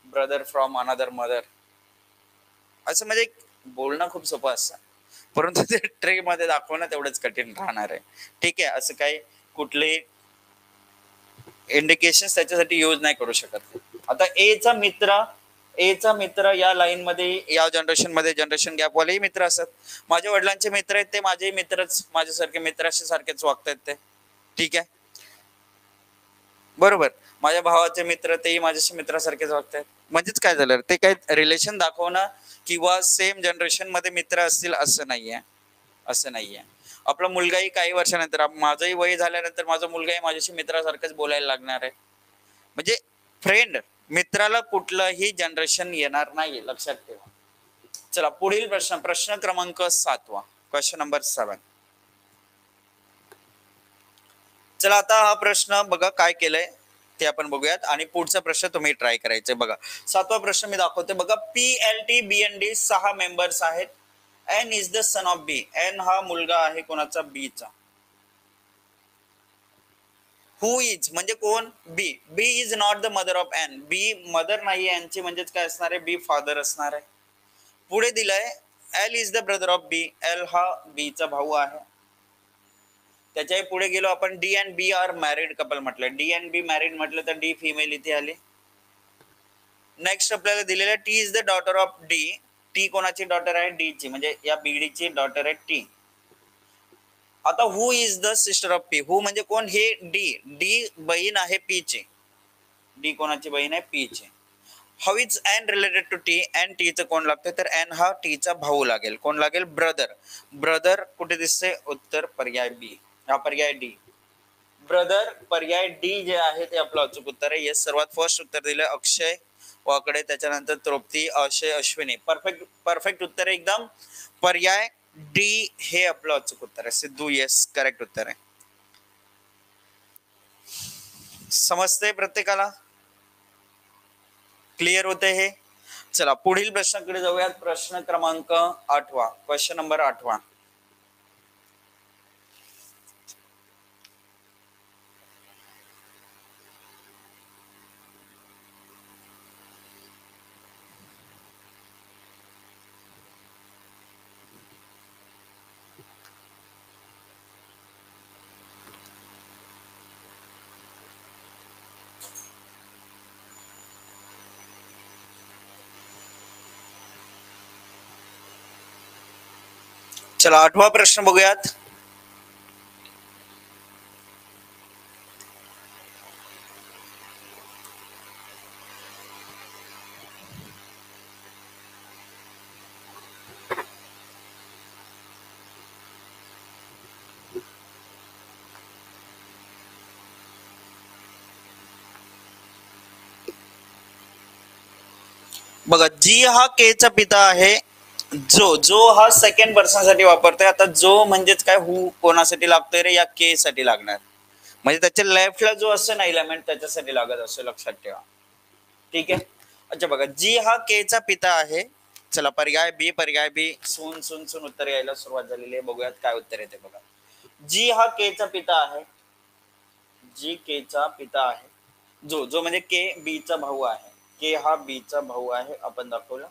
ब्रदर फ्रॉम अनदर मदर असं, म्हणजे बोलणं खूप सोपं असतं, परंतु ते ट्रे मध्ये दाखवणं तेवढंच कठीण राहणार आहे. ठीक आहे, असं काही कुठलेही इंडिकेशन त्याच्यासाठी यूज नाही करू शकत. आता ए चा मित्र या लाईन मध्ये, या जनरेशन मध्ये, जनरेशन गॅप वालेही मित्र असतात. माझ्या वडिलांचे मित्र आहेत, ते माझेही मित्रच, माझ्यासारखे मित्राशी सारखेच वागतात ते. ठीक आहे, बरोबर. माझ्या भावाचे मित्र, तेही माझ्याशी मित्रासारखेच वागतात. म्हणजेच काय झालं, ते काही रिलेशन दाखवणं किंवा सेम जनरेशन मध्ये मित्र असतील असं नाहीये, असं नाहीये. आपला मुलगाही काही वर्षानंतर, माझंही वय झाल्यानंतर माझा मुलगाही माझ्याशी मित्रासारखंच बोलायला लागणार आहे. म्हणजे फ्रेंड, मित्राला कुठलंही जनरेशन येणार नाही, लक्षात ठेवा. चला पुढील प्रश्न, प्रश्न क्रमांक 7. Question number 7. चला आता हा प्रश्न बघा काय केलंय ते आपण बघूयात, आणि पुढचा प्रश्न तुम्ही ट्राय करायचे. बघा 7वा प्रश्न मी दाखवते. बघा PLT BND 6 मेंबर्स आहेत. N is the son of B. N हा मुलगा आहे कोणाचा, बी चा. हु इज म्हणजे कोण, B. B is not the mother of N. B mother नाही आहे यांची, म्हणजेच काय असणार आहे, बी फादर असणार आहे. पुढे दिलंय L is the brother of B. L हा बी चा भाऊ आहे. त्याच्याही पुढे गेलो आपण, D and B are married couple म्हटलं. डी अँड बी मॅरिड म्हटलं तर डी फिमेल इथे आली. नेक्स्ट आपल्याला दिलेलं T is the daughter of D. T कोणाची डॉटर आहे? डी ची, म्हणजे या बीडी ची डॉटर आहे टी. आता who is the sister of P. Who म्हणजे कोण? हे डी. डी बहीण आहे पी ची. डी कोणाची बहीण आहे? पी ची. How is N related to T. N टीचं कोण लागतं? तर एन हा टीचा भाऊ लागेल. कोण लागेल? ब्रदर. ब्रदर कुठे दिसते? उत्तर पर्याय बी, हा पर्याय डी. ब्रदर पर्याय डी जे आहे ते आपलं अचूक उत्तर आहे. येस, सर्वात फर्स्ट उत्तर दिलं अक्षय वाकडे, त्याच्यानंतर तृप्ती, अक्षय, अश्विनी. परफेक्ट परफेक्ट उत्तर आहे एकदम. पर्याय डी हे आपलं अचूक उत्तर आहे. सिद्धू येस, करेक्ट उत्तर आहे. समजते प्रत्येकाला? क्लिअर होते हे? चला पुढील प्रश्नाकडे जाऊयात. प्रश्न क्रमांक 8. Question number 8. चला 8वा प्रश्न बघूयात. बघा, जी हा के चा पिता आहे. जो हा सेकंड पर्सन साठी वापरतोय. आता जो म्हणजेच काय? हु कोणासाठी लागतोय रे? या के साठी लागणार. म्हणजे त्याच्या लेफ्टला जो असतो ना एलिमेंट, त्याच्यासाठी लागत असतो, लक्षात ठेवा. ठीक आहे. अच्छा बघा, जी हा के चा पिता आहे. चला पर्याय बी. पर्याय बी सून सून सून उत्तर यायला सुरुवात झालेली आहे. बघूयात काय उत्तर येते. बघा, जी हा के चा पिता आहे. जी के चा पिता आहे. जो म्हणजे के बी चा भाऊ आहे. के हा बी चा भाऊ आहे, आपण दाखवलं.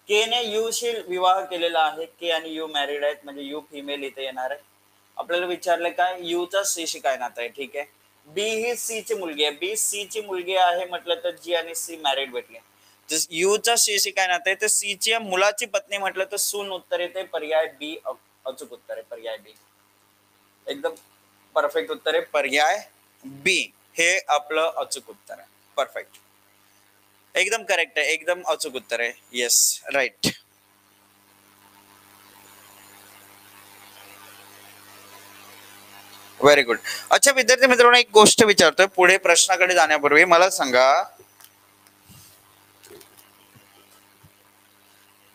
के ने यू शी विवाह केलेला आहे. के आणि यू मॅरिड आहेत, म्हणजे यू फिमेल इथे येणार आहे. आपल्याला विचारलं काय? यू चा सी शी काय नातं आहे? ठीक आहे. बी ही सी ची मुलगी आहे. बी सी ची मुलगी आहे म्हटलं तर जी आणि सी मॅरिड भेटले. यू चा सी शी काय नातं आहे? तर सी ची मुलाची पत्नी म्हटलं तर सून उत्तर येते. पर्याय बी अचूक उत्तर आहे. पर्याय बी एकदम परफेक्ट उत्तर आहे. पर्याय बी हे आपलं अचूक उत्तर आहे. परफेक्ट, एकदम करेक्ट आहे. एकदम अचूक उत्तर आहे. Yes, right. Very good. अच्छा विद्यार्थी मित्रांनो, एक गोष्ट विचारतोय पुढे प्रश्नाकडे जाण्यापूर्वी. मला सांगा,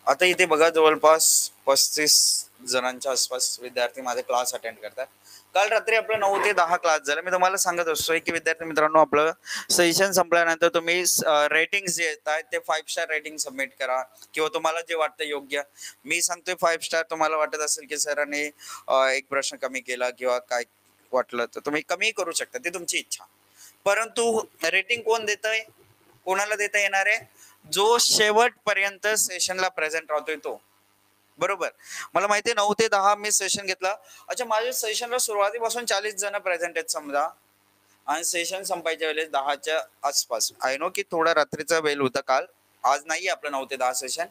आता इथे बघा जवळपास 35 जणांच्या आसपास विद्यार्थी माझे क्लास अटेंड करतात. काल रात्री आपलं 9 ते 10 क्लास झाला. मी तुम्हाला सांगत असतोय की विद्यार्थी मित्रांनो, आपलं सेशन संपल्यानंतर तुम्ही रेटिंग जे येतात ते 5 स्टार रेटिंग सबमिट करा, किंवा तुम्हाला जे वाटतं योग्य. मी सांगतोय 5 स्टार. तुम्हाला वाटत असेल की सरांनी एक प्रश्न कमी केला किंवा काय वाटलं तर तुम्ही कमी करू शकता, ते तुमची इच्छा. परंतु रेटिंग कोण देतंय? कोणाला देता येणार आहे? जो शेवटपर्यंत सेशनला प्रेझेंट राहतोय तो. बरोबर. मला माहितीये 9 ते 10 मी सेशन घेतला. अच्छा, माझ्या सेशनला सुरुवातीपासून 40 जण प्रेझेंट आहेत समजा, आणि सेशन संपायच्या वेळेस 10च्या आसपास. आय नो की थोडा रात्रीचा वेळ होता काल, आज नाही आपलं 9 ते 10 सेशन.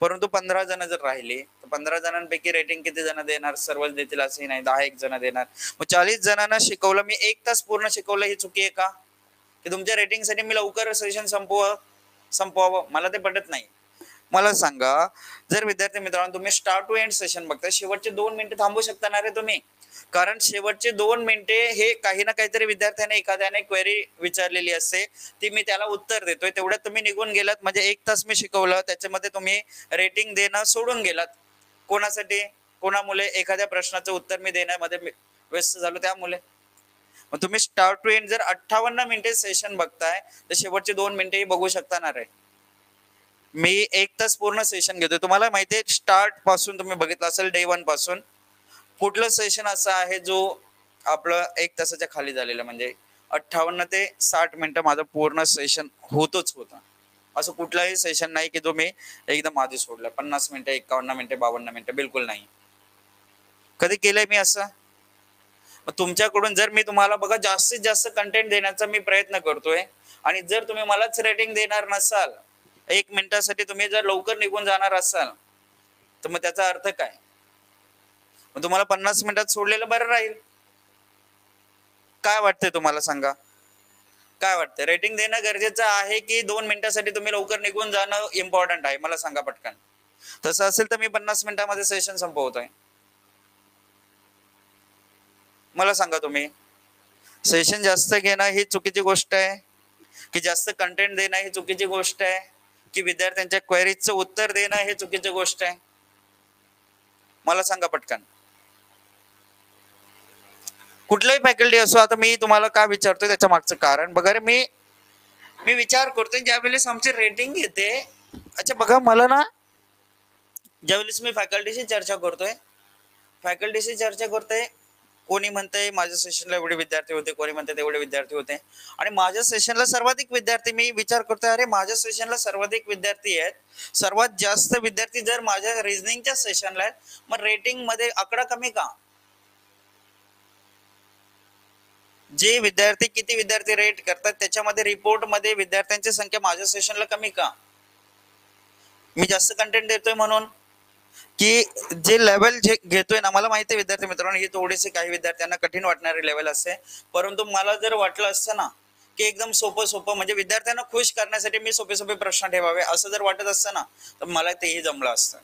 परंतु 15 जण जर राहिले तर 15 जणांपैकी रेटिंग किती जण देणार? सर्वच देतील असंही नाही, 10 जण देणार. मग 40 जणांना शिकवलं मी, 1 तास पूर्ण शिकवलं. ही चुकी आहे का? की तुमच्या रेटिंगसाठी मी लवकर सेशन संपवावं? मला ते पटत नाही. मला सांगा, जर विद्यार्थी मित्रांनो तुम्ही स्टार्ट टू एंड सेशन बघता, शेवटचे 2 मिनिटे थांबू शकता ना रे तुम्ही? कारण शेवटचे 2 मिनिटे हे काही ना काहीतरी विद्यार्थ्याने एखाद्याने क्वेरी विचारलेली असते, ती मी त्याला उत्तर देतोय, तेवढ्यात तुम्ही निघून गेलात. म्हणजे 1 तास मी शिकवलं, त्याच्यामध्ये तुम्ही रेटिंग देणं सोडून गेलात. कोणासाठी? कोणामुळे? एखाद्या प्रश्नाचं उत्तर मी देण्यामध्ये व्यस्त झालो त्यामुळे. मग तुम्ही स्टार्ट टू एंड जर 58 मिनिटे सेशन बघताय तर शेवटचे 2 मिनिटेही बघू शकता ना रे? मी 1 तास पूर्ण सेशन घेतोय. तुम्हाला माहितीये स्टार्ट पासून तुम्ही बघितलं असेल, डे 1 पासून कुठलं सेशन असं आहे जो आपलं 1 तासाच्या खाली झालेलं? म्हणजे 58 ते 60 मिनिटं माझं पूर्ण सेशन होतच होतं. असं कुठलाही सेशन नाही की जो मी एकदम आधी सोडलं. 50 मिनिटं, 51 मिनिटं, 52 मिनिटं, बिलकुल नाही. कधी केलंय मी असं? मग तुमच्याकडून जर मी तुम्हाला बघा जास्तीत जास्त कंटेंट देण्याचा मी प्रयत्न करतोय आणि जर तुम्ही मलाच रेटिंग देणार नसाल, 1 मिनिटासाठी तुम्ही जर लवकर निघून जाणार असाल, तर मग त्याचा अर्थ काय? मग तुम्हाला 50 मिनिटात सोडलेलं बरं राहील. काय वाटतंय तुम्हाला सांगा? काय वाटतं, रेटिंग देणं गरजेचं आहे की 2 मिनिटासाठी तुम्ही लवकर निघून जाणं इम्पॉर्टंट आहे? मला सांगा पटकन. तसं असेल तर मी 50 मिनिटामध्ये सेशन संपवतोय. मला सांगा तुम्ही, सेशन जास्त घेणं ही चुकीची गोष्ट आहे की जास्त कंटेंट देणं ही चुकीची गोष्ट आहे की विद्यार्थ्यांच्या क्वेरीजचं उत्तर देणं हे चुकीची गोष्ट आहे? मला सांगा पटकन. कुठल्याही फॅकल्टी असो, आता मी तुम्हाला का विचारतोय त्याच्या मागचं कारण बघा रे, मी मी विचार करतोय ज्यावेळेस आमची रेटिंग येते. अच्छा बघा, मला ना ज्यावेळेस मी फॅकल्टीशी चर्चा करतोय, कोणी म्हणतंय माझ्या सेशनला एवढे विद्यार्थी होते, कोणी म्हणते तेवढे विद्यार्थी होते, आणि माझ्या सेशनला सर्वाधिक विद्यार्थी, मी विचार करतोय अरे माझ्या सेशनला सर्वाधिक विद्यार्थी आहेत, सर्वात जास्त विद्यार्थी जर माझ्या रिझनिंगच्या सेशनला आहेत, मग रेटिंग मध्ये आकडा कमी का? जे विद्यार्थी किती विद्यार्थी रेट करतात त्याच्यामध्ये रिपोर्ट मध्ये विद्यार्थ्यांची संख्या माझ्या सेशनला कमी का? मी जास्त कंटेंट देतोय म्हणून की जे लेवल जे घेतोय ना, मला माहिती आहे विद्यार्थी मित्रांनो, ही थोडीशी काही विद्यार्थ्यांना कठीण वाटणारी लेवल असते, परंतु मला जर वाटलं असतं ना की एकदम सोपं सोपं म्हणजे विद्यार्थ्यांना खुश करण्यासाठी मी सोपे सोपे प्रश्न ठेवावे असं जर वाटत असतं ना, तर मला तेही जमलं असतं.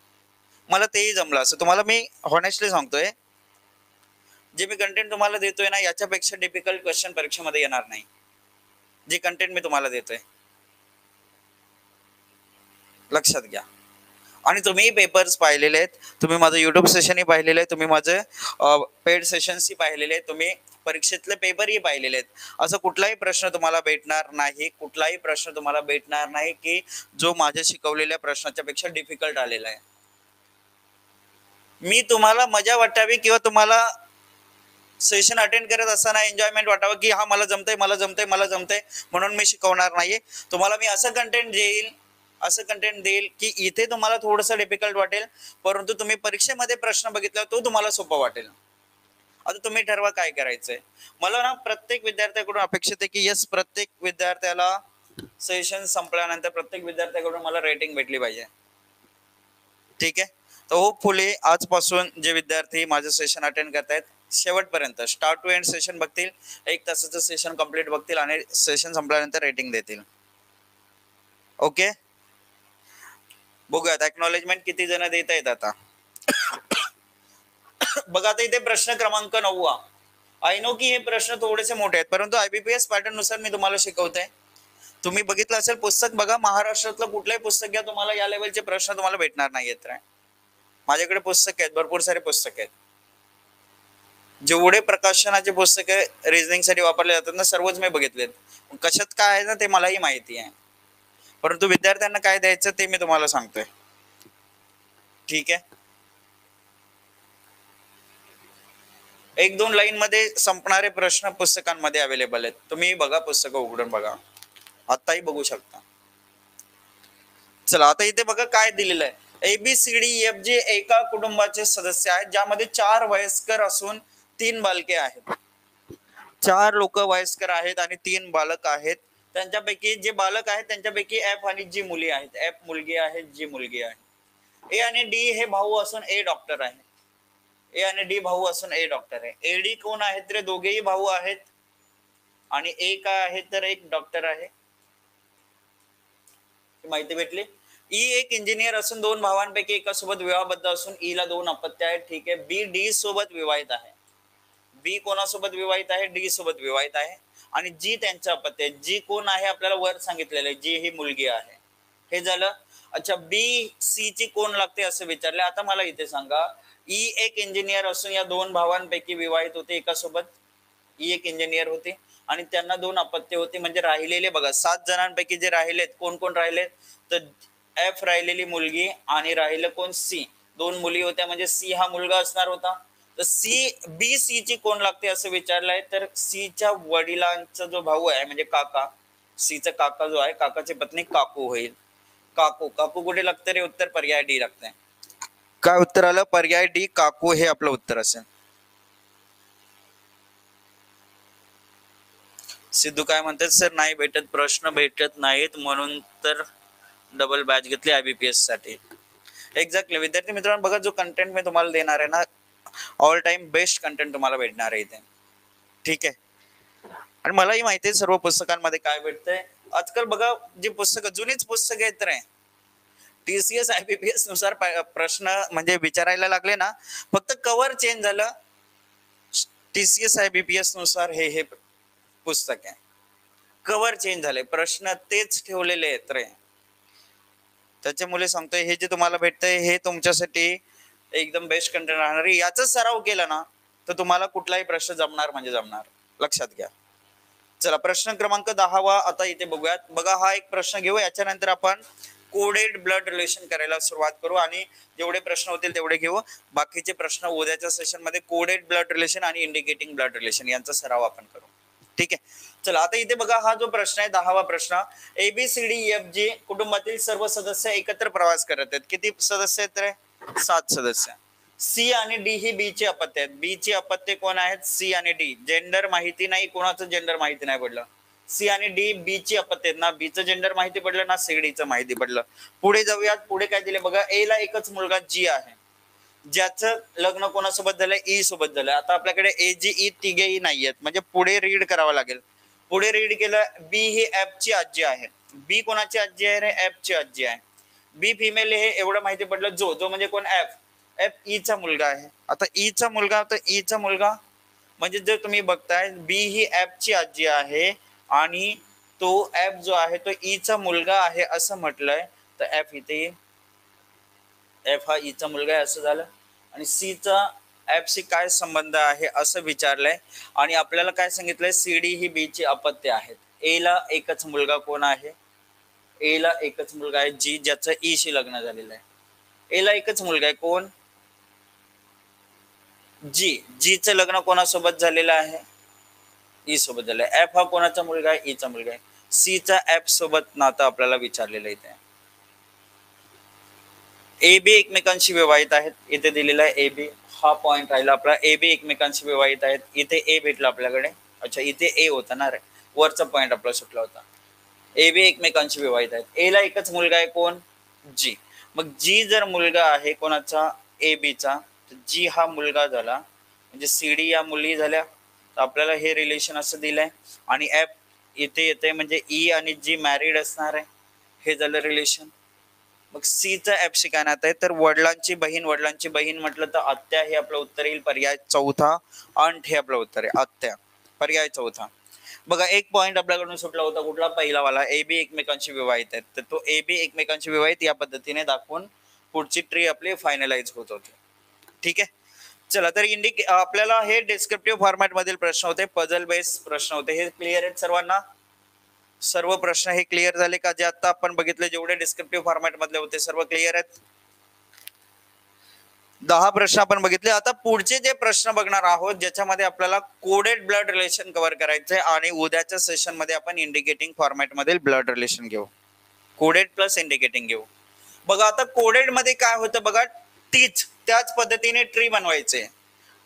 तुम्हाला मी हॉनेस्टली सांगतोय, जे मी कंटेंट तुम्हाला देतोय ना, याच्यापेक्षा डिफिकल्ट क्वेश्चन परीक्षेमध्ये येणार नाही, जे कंटेंट मी तुम्हाला देतोय. लक्षात घ्या. आणि तुम्ही पेपर्स पाहिलेले आहेत, तुम्ही माझं युट्यूब सेशनही पाहिलेलं आहे, तुम्ही माझे पेड सेशन्सही पाहिलेले आहेत, तुम्ही परीक्षेतले पेपरही पाहिलेले आहेत. असं कुठलाही प्रश्न तुम्हाला भेटणार नाही की जो माझ्या शिकवलेल्या प्रश्नाच्या पेक्षा डिफिकल्ट आलेला आहे. मी तुम्हाला मजा वाटावी किंवा तुम्हाला सेशन अटेंड करत असताना एन्जॉयमेंट वाटावं की हा मला जमतंय म्हणून मी शिकवणार नाहीये. तुम्हाला मी असं कंटेंट देईल की इथे तुम्हाला थोडंसं डिफिकल्ट वाटेल, परंतु तुम्ही परीक्षेमध्ये प्रश्न बघितला तो तुम्हाला सोपा वाटेल. आता तुम्ही ठरवा काय करायचंय. मला ना प्रत्येक विद्यार्थ्याकडून अपेक्षित आहे की यस, प्रत्येक विद्यार्थ्याला सेशन संपल्यानंतर प्रत्येक विद्यार्थ्याकडून मला रेटिंग भेटली पाहिजे. ठीक आहे. तर होपफुली आजपासून जे विद्यार्थी माझं सेशन अटेंड करतायत शेवटपर्यंत स्टार्ट टू एंड सेशन बघतील, 1 तासाचं सेशन कंप्लीट बघतील आणि सेशन संपल्यानंतर रेटिंग देतील. ओके, बघूयात एक्नॉलेजमेंट किती जण देत आहेत आता. बघा आता इथे प्रश्न क्रमांक 9. आय नो की हे प्रश्न थोडेसे मोठे आहेत, परंतु IBPS पॅटर्न नुसार मी तुम्हाला शिकवतोय. तुम्ही बघितलं असेल पुस्तक, बघा महाराष्ट्रातलं कुठलंही पुस्तक घ्या, तुम्हाला या लेवलचे प्रश्न तुम्हाला भेटणार नाहीयेत. माझ्याकडे पुस्तक आहेत, भरपूर सारे पुस्तक आहेत. जेवढे प्रकाशनाचे पुस्तक रिझनिंग साठी वापरले जातात ना, सर्वच मी बघितलेत. कशात काय आहे ना ते मलाही माहिती आहे, परंतु विद्यार्थ्यांना काय द्यायचं ते मी तुम्हाला सांगतोय. ठीक आहे. 1-2 लाईन मध्ये संपणारे प्रश्न पुस्तकांमध्ये अवेलेबल आहेत. तुम्ही बघा, पुस्तकं उघडून बघा, आताही बघू शकता. चला आता इथे बघा काय दिलेलं आहे. ABCDEFG एका कुटुंबाचे सदस्य आहेत, ज्यामध्ये 4 वयस्कर असून 3 बालके आहेत. 4 लोक वयस्कर आहेत आणि 3 बालक आहेत. त्यांच्यापैकी जे बालक आहेत त्यांच्यापैकी F आणि G मुली आहेत. F मुलगी आहे, G मुलगी आहे. A आणि D हे भाऊ असून A डॉक्टर आहे. A आणि D भाऊ असून A डॉक्टर आहे. AD कोण आहेत तर दोघेही भाऊ आहेत आणि A काय आहे तर एक डॉक्टर आहे. माहिती भेटली. E एक इंजिनियर असून 2 भावांपैकी एकासोबत विवाहबद्ध असून E ला 2 अपत्य आहेत. ठीक आहे. B D सोबत विवाहित आहे. B कोणासोबत विवाहित आहे? D सोबत विवाहित आहे. आणि G त्यांचं अपत्य आहे. G कोण आहे आपल्याला वर सांगितलेलं आहे. G ही मुलगी आहे. हे झालं. अच्छा, B C ची कोण लागते असं विचारले. आता मला इथे सांगा, E एक इंजिनियर असून या 2 भावांपैकी विवाहित होते एकासोबत. E एक इंजिनियर होते आणि त्यांना 2 अपत्य होते. म्हणजे राहिलेले बघा 7 जणांपैकी जे राहिलेत, कोण कोण राहिलेत तर F राहिलेली मुलगी आणि राहिलं कोण? C. 2 मुली होत्या म्हणजे C हा मुलगा असणार होता. तर B C ची कोण लागते असं विचारलंय, तर C च्या वडिलांचा जो भाऊ आहे म्हणजे काका, C चा काका जो आहे, काकाची पत्नी काकू होईल. काकू कुठे लागतं रे? उत्तर पर्याय D लागतंय. काय उत्तर आलं? पर्याय D, काकू हे आपलं उत्तर असेल. सिद्धू काय म्हणतात, सर नाही भेटत, प्रश्न भेटत नाहीत म्हणून तर डबल बॅच घेतली IBPS साठी. एक्झॅक्टली विद्यार्थी मित्रांनो, बघा जो कंटेंट मी तुम्हाला देणार आहे ना, ऑल टाइम बेस्ट कंटेंट तुम्हाला भेटणार आहे इथे. ठीक आहे. आणि मलाही माहिती आहे सर्व पुस्तकांमध्ये काय भेटतंय. आजकाल बघा जी पुस्तकं, जुनीच पुस्तकं आहेत रे, TCS IBPS नुसार प्रश्न म्हणजे विचारायला लागले ना, फक्त कव्हर चेंज झालं. TCS IBPS नुसार हे पुस्तक आहे, कव्हर चेंज झाले, प्रश्न तेच ठेवलेले आहेत रे. त्याच्यामुळे सांगतोय, हे जे तुम्हाला भेटतंय हे तुमच्यासाठी एकदम बेस्ट कंटेंट राहणार आहे. याचा सराव केला ना तर तुम्हाला कुठलाही प्रश्न जमणार म्हणजे जमणार, लक्षात घ्या. चला प्रश्न क्रमांक 10 आता इथे बघूयात. बघा हा एक प्रश्न घेऊ, याच्यानंतर आपण कोडेड ब्लड रिलेशन करायला सुरुवात करू आणि जेवढे प्रश्न होतील तेवढे घेऊ. बाकीचे प्रश्न उद्याच्या सेशन मध्ये कोडेड ब्लड रिलेशन आणि इंडिकेटिंग ब्लड रिलेशन यांचा सराव आपण करू. ठीक आहे. चला आता इथे बघा हा जो प्रश्न आहे 10वा प्रश्न, ABCDEFG कुटुंबातील सर्व सदस्य एकत्र प्रवास करत आहेत. किती सदस्य आहेत रे? 7 सदस्य. सी आणि डी ही बी ची अपत्य आहेत. बी ची अपत्य कोण आहेत? सी आणि डी. जेंडर माहिती नाही, कोणाचं जेंडर माहिती नाही पडलं. सी आणि डी बी ची अपत्य आहेत ना, बी चं जेंडर माहिती पडलं ना, सी डी चं माहिती पडलं. पुढे जाऊयात. पुढे काय दिले बघा, ए ला एकच मुलगा जी आहे, ज्याचं लग्न कोणासोबत झालंय? ई सोबत झालंय. आता आपल्याकडे ए जी ई तिघेही नाहीयेत, म्हणजे पुढे रीड करावं लागेल. पुढे रीड केलं, बी ही एफ ची आजी आहे. बी कोणाची आजी आहे रे? एफ ची आजी आहे. बी फिमेल हे एवढं माहिती पडलं. जो जो म्हणजे कोण? एफ. एफ ई चा मुलगा आहे. आता ई चा मुलगा, तर ई चा मुलगा म्हणजे जर तुम्ही बघताय बी ही एफ ची आजी आहे आणि तो एफ जो आहे तो ई चा मुलगा आहे असं म्हटलंय, तर एफ इथे येईल. एफ हा ई चा मुलगा आहे असं झालं. आणि सी चा एफ शी काय संबंध आहे असं विचारलंय. आणि आपल्याला काय सांगितलंय? सी डी ही बी ची अपत्य आहेत. ए ला एकच मुलगा कोण आहे? ए ला एकच मुलगा आहे जी, ज्याचं ई शी लग्न झालेलं आहे. ए ला एकच मुलगा आहे कोण? जी. जी चं लग्न कोणासोबत झालेलं आहे? ई सोबत झालं. एफ हा कोणाचा मुलगा आहे? ई चा मुलगा आहे. सी चा एफ सोबत नातं आपल्याला विचारलेलं इथे. ए बी एकमेकांशी विवाहित आहेत, इथे दिलेला आहे ए बी. हा पॉइंट राहिला आपला. ए बी एकमेकांशी विवाहित आहेत, इथे ए भेटला आपल्याकडे. अच्छा इथे ए होता ना रे, वरचा पॉइंट आपला सुटला होता. ए बी एकमेकांशी विवाहित आहेत. ए ला एकच मुलगा आहे कोण? जी. मग जी जर मुलगा आहे कोणाचा? ए बी चा, तर जी हा मुलगा झाला म्हणजे सी डी या मुली झाल्या. तर आपल्याला हे रिलेशन असं दिलंय. आणि एफ इथे येते म्हणजे ई आणि जी मॅरिड असणार आहे, हे झालं रिलेशन. मग सी चा एफ शी काय नातं आहे? तर वडिलांची बहीण. वडिलांची बहीण म्हटलं तर आत्या हे आपलं उत्तर येईल, पर्याय चौथा. अंट हे आपलं उत्तर आहे, आत्या, पर्याय चौथा. बघा एक पॉइंट आपल्याकडून सुटला होता, कुठला? पहिला वाला. ए बी एकमेकांशी विवाहित आहेत, तर तो ए बी एकमेकांशी विवाहित या पद्धतीने दाखवून पुढची ट्री आपली फायनलाइज होत होती. ठीक आहे. चला तर आपल्याला हे डिस्क्रिप्टिव्ह फॉर्मॅट मधील प्रश्न होते, पझल बेस प्रश्न होते. हे क्लिअर आहेत सर्वांना? सर्व प्रश्न हे क्लिअर झाले का? जे आता आपण बघितले जेवढे डिस्क्रिप्टिव्ह फॉर्मॅट मधले होते सर्व क्लिअर आहेत? 10 प्रश्न आपण बघितले. आता पुढचे जे प्रश्न बघणार आहोत ज्याच्यामध्ये आपल्याला कोडेड ब्लड रिलेशन कव्हर करायचंय आणि उद्याच्या सेशन मध्ये आपण इंडिकेटिंग फॉर्मॅट मधील ब्लड रिलेशन घेऊ, कोडेड प्लस इंडिकेटिंग घेऊ. बघा आता कोडेड मध्ये काय होतं बघा, त्याच पद्धतीने ट्री बनवायचे.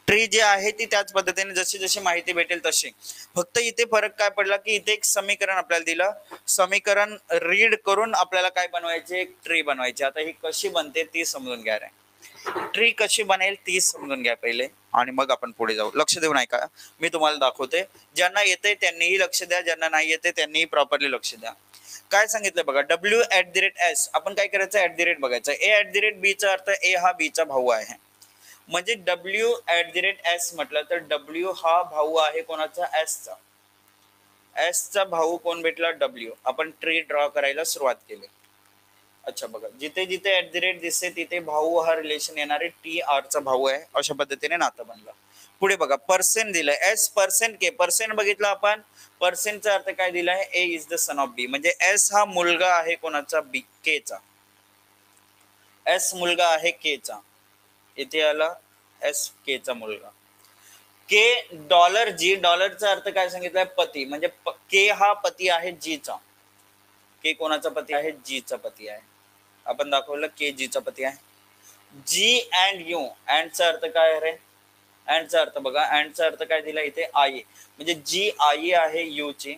ट्री जे आहे ती त्याच पद्धतीने जशी जशी माहिती भेटेल तशी. फक्त इथे फरक काय पडला की इथे एक समीकरण आपल्याला दिलं, समीकरण रीड करून आपल्याला काय बनवायचे? एक ट्री बनवायची. आता ही कशी बनते ती समजून घ्या रे. ट्री कशी बनेल ती समजून घ्या पहिले आणि मग आपण पुढे जाऊ. लक्ष देऊन ऐका, मी तुम्हाला दाखवते. ज्यांना येते त्यांनीही लक्ष द्या, ज्यांना नाही येते त्यांनीही प्रॉपरली लक्ष द्या. काय सांगितलं बघा, W@S. आपण काय करायचं? ऍट द रेट बघायचं. A@B चा अर्थ ए हा बी चा भाऊ आहे, म्हणजे W@S म्हटलं तर W हा भाऊ आहे कोणाचा? S चा. S चा भाऊ कोण भेटला? W. आपण ट्री ड्रॉ करायला सुरुवात केली. अच्छा बघा, जिथे जिथे ऍट द रेट दिसते तिथे भाऊ हा रिलेशन येणार आहे, टी आर चा भाऊ आहे, अशा पद्धतीने नातं बनलं. पुढे बघा पर्सेंट दिलंय, एस पर्सेंट के. पर्सेंट बघितलं आपण, पर्सेंटचा अर्थ काय दिलाय? ए इज द सन ऑफ बी, म्हणजे एस हा मुलगा आहे कोणाचा? बी, के चा. एस मुलगा आहे के चा, इथे आला एस के चा मुलगा. के डॉलर जी, डॉलरचा अर्थ काय सांगितलाय? पती, म्हणजे के हा पती आहे जी चा. के कोणाचा पती आहे? जी चा पती आहे. आपण दाखवलं के जी चा पती आहे. जी अँड यू, अँड चा अर्थ काय आहे? अँडचा अर्थ बघा, अँडचा अर्थ काय दिला इथे, आई, म्हणजे जी आई आहे यू ची,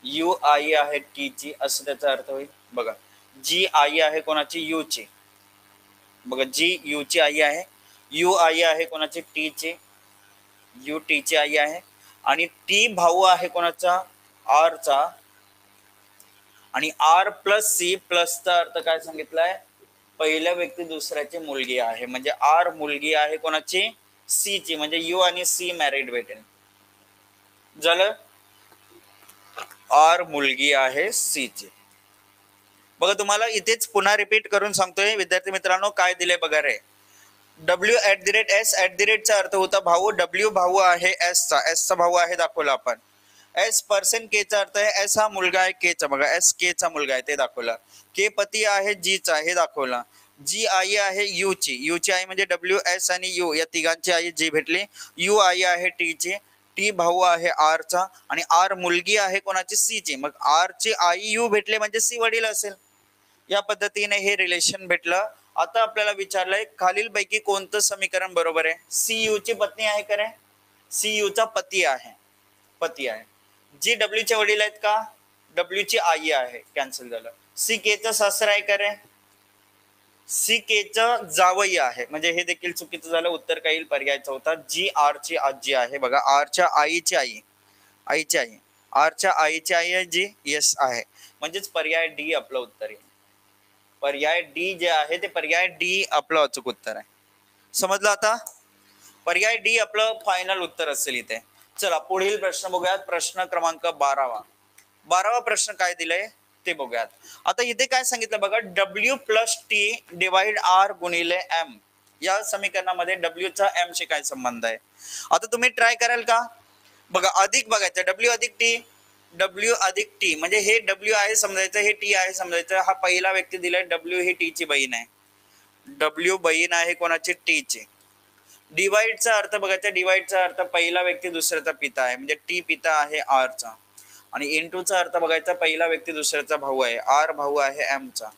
यू आई आहे टी ची, असं त्याचा अर्थ होईल बघा. जी आई आहे कोणाची, यू ची, बघा जी यू ची आई आहे, यू आई आहे कोणाची, टी ची, यू टी ची आई आहे, आणि टी भाऊ आहे कोणाचा, आर चा, आणि आर प्लस सी प्लसचा अर्थ काय सांगितलाय, पहिल्या व्यक्ती दुसऱ्याची मुलगी आहे, म्हणजे आर मुलगी आहे कोणाची, सी ची, म्हणजे यू आणि सी मॅरिड भेटेल, झालं. आर मुलगी आहे सी ची. बघा तुम्हाला इथेच पुन्हा रिपीट करून सांगतोय विद्यार्थी मित्रांनो, काय दिले बघा रे. W at the rate S, at the रेटचा अर्थ होता भाऊ, डब्ल्यू भाऊ आहे एस चा, एस चा भाऊ आहे दाखवला आपण. एस पर्सेंट के चा अर्थ आहे एस हा मुलगा आहे के चा, बघा एस के चा मुलगा आहे ते दाखवला. के पती आहे जी चा, हे दाखवला. जी आई आहे यू ची, यू ची आई म्हणजे डब्ल्यू एस आणि यू या तिघांची आई जी भेटली. यू आई आहे टी ची, टी भाऊ आहे आर चा, आणि आर मुलगी आहे कोणाची, सी ची, मग आर ची आई यू भेटले म्हणजे सी वडील असेल. या पद्धतीने हे रिलेशन भेटलं. आता आपल्याला विचारलंय खालील पैकी कोणतं समीकरण बरोबर आहे. सी यू ची पत्नी आहे का रे, सी यू चा पती आहे, पती आहे. जी डब्ल्यू चे वडील आहेत का, डब्ल्यू ची आई आहे, कॅन्सल झालं. सी के चा सासरा आहे का रे, सी के चा जावई आहे, म्हणजे हे देखील चुकीचं झालं. उत्तर काय येईल, पर्यायचा होता. जी आर ची आजी आहे, बघा आरच्या आईची आई, आईची आई, आरच्या आईची आई आहे जी, यस आहे, म्हणजेच पर्याय डी आपलं उत्तर आहे. पर्याय डी जे आहे ते पर्याय डी आपलं अचूक उत्तर आहे. समजलं आता, पर्याय डी आपलं फायनल उत्तर असेल इथे. चला पुढील प्रश्न बघूयात, प्रश्न क्रमांक 12वा. 12वा प्रश्न काय दिलंय ते बघूयात. आता इथे काय सांगितलं बघा, W plus T divide R गुणिले एम, या समीकरणामध्ये डब्ल्यू चा एम शी काय संबंध आहे. आता तुम्ही ट्राय कराल का, बघा अधिक बघायचं, डब्ल्यू अधिक टी, डब्ल्यू अधिक टी, म्हणजे हे डब्ल्यू आहे समजायचं, हे टी आहे समजायचं. हा पहिला व्यक्ती दिलाय, डब्ल्यू ही टी ची बहीण आहे, डब्ल्यू बहीण आहे कोणाची, टी ची. डिवाइडचा अर्थ बघायचा, डिवाइडचा अर्थ पहिला व्यक्ती दुसऱ्याचा पिता आहे, म्हणजे टी पिता आहे आर चा. आणि इंटूचा अर्थ बघायचा, पहिला व्यक्ती दुसऱ्याचा भाऊ आहे, आर भाऊ आहे एम चा.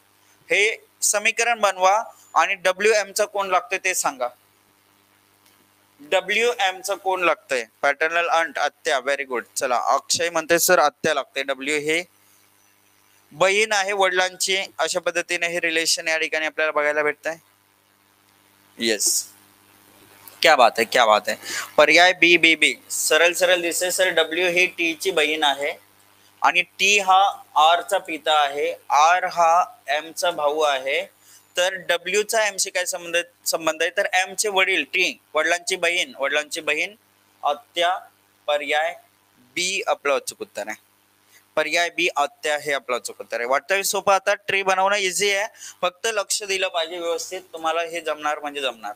हे समीकरण बनवा आणि डब्ल्यू एम चा कोण लागतोय ते सांगा. डब्ल्यू एम चा कोण लागतंय, पॅटर्नल अंट, आत्या, व्हेरी गुड. चला अक्षय म्हणते सर आत्या लागते, डब्ल्यू हे बहीण आहे वडिलांची. अशा पद्धतीने हे रिलेशन या ठिकाणी आपल्याला बघायला भेटतंय. येस, क्या बात है, क्या बात है. पर्याय बी बी बी सरळ सरळ दिसते सर. डब्ल्यू ही टी ची बहीण आहे, आणि टी हा आर चा पिता आहे, आर हा एम चा भाऊ आहे. तर डब्ल्यू चा एम शी काय संबंध आहे, तर एम चे वडील, टी वडिलांची बहीण, वडिलांची बहीण आत्या. पर्याय बी आपलं अचूक उत्तर आहे. पर्याय बी आत्या हे आपलं अचूक उत्तर आहे. वाटतं सोपं. आता ट्री बनवणं इझी आहे, फक्त लक्ष दिलं पाहिजे व्यवस्थित, तुम्हाला हे जमणार म्हणजे जमणार.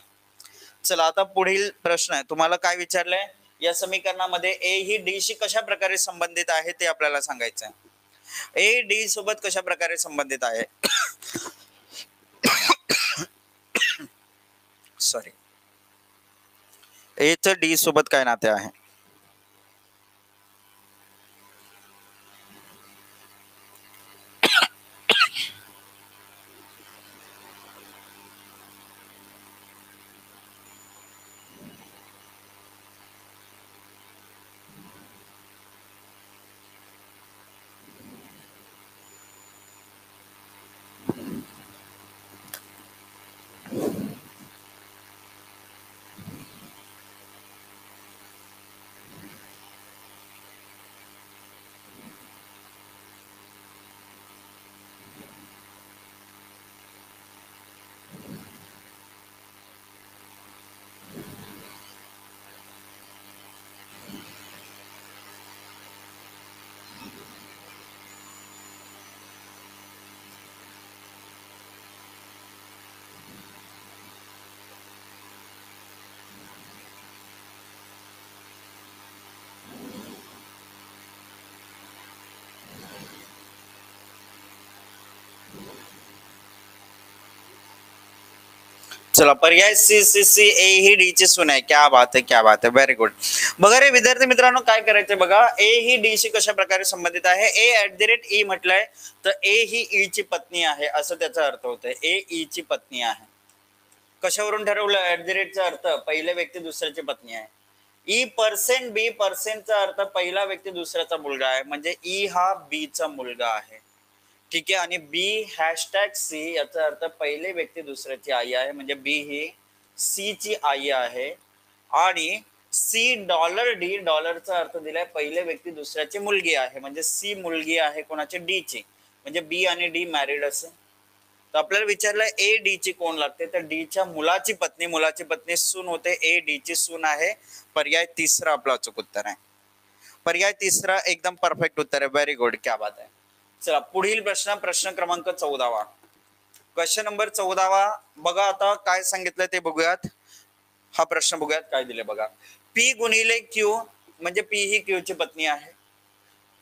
चला आता पुढील प्रश्न आहे, तुम्हाला काय विचारलंय, या समीकरणामध्ये ए ही डी शी कशा प्रकारे संबंधित आहे ते आपल्याला सांगायचं आहे. ए डी सोबत कशा प्रकारे संबंधित आहे, सॉरी, ए च डी सोबत काय नाते आहे. चला पर्याय सी सी सी ए ही डी ची सून आहे. क्या बात है, क्या बात है, व्हेरी गुड. बघा रे विद्यार्थी मित्रांनो, काय करायचंय बघा, ए ही डी शी कशा प्रकारे संबंधित आहे. ए ऍट द रेट ई म्हटलंय, तर ए ही ई ची पत्नी आहे असं त्याचा अर्थ होतोय. ए ई ची पत्नी आहे, कशावरून ठरवलं? @चा अर्थ पहिल्या व्यक्ती दुसऱ्याची पत्नी आहे. E%B%चा अर्थ पहिला व्यक्ती दुसऱ्याचा मुलगा आहे, म्हणजे ई हा बी चा मुलगा आहे. ठीक आहे. आणि B#C याचा अर्थ पहिले व्यक्ती दुसऱ्याची आई आहे, म्हणजे बी ही सी ची आई आहे. आणि $D डॉलरचा अर्थ दिलाय पहिले व्यक्ती दुसऱ्याची मुलगी आहे, म्हणजे सी मुलगी आहे कोणाची? डी ची, म्हणजे बी आणि डी मॅरिड असेल. तर आपल्याला विचारलं ए डी ची कोण लागते, तर डी च्या मुलाची पत्नी सून होते. ए डी ची सून आहे. पर्याय तिसरा आपला अचूक उत्तर आहे. पर्याय तिसरा एकदम परफेक्ट उत्तर आहे. व्हेरी गुड, क्या बात आहे. चला पुढील प्रश्न क्रमांक 14वा. क्वेश्चन नंबर 14वा बघा. आता काय सांगितलं ते बघूयात. हा प्रश्न बघूयात काय दिले बघा. पी गुणिले क्यू म्हणजे पी ही क्यू ची पत्नी आहे.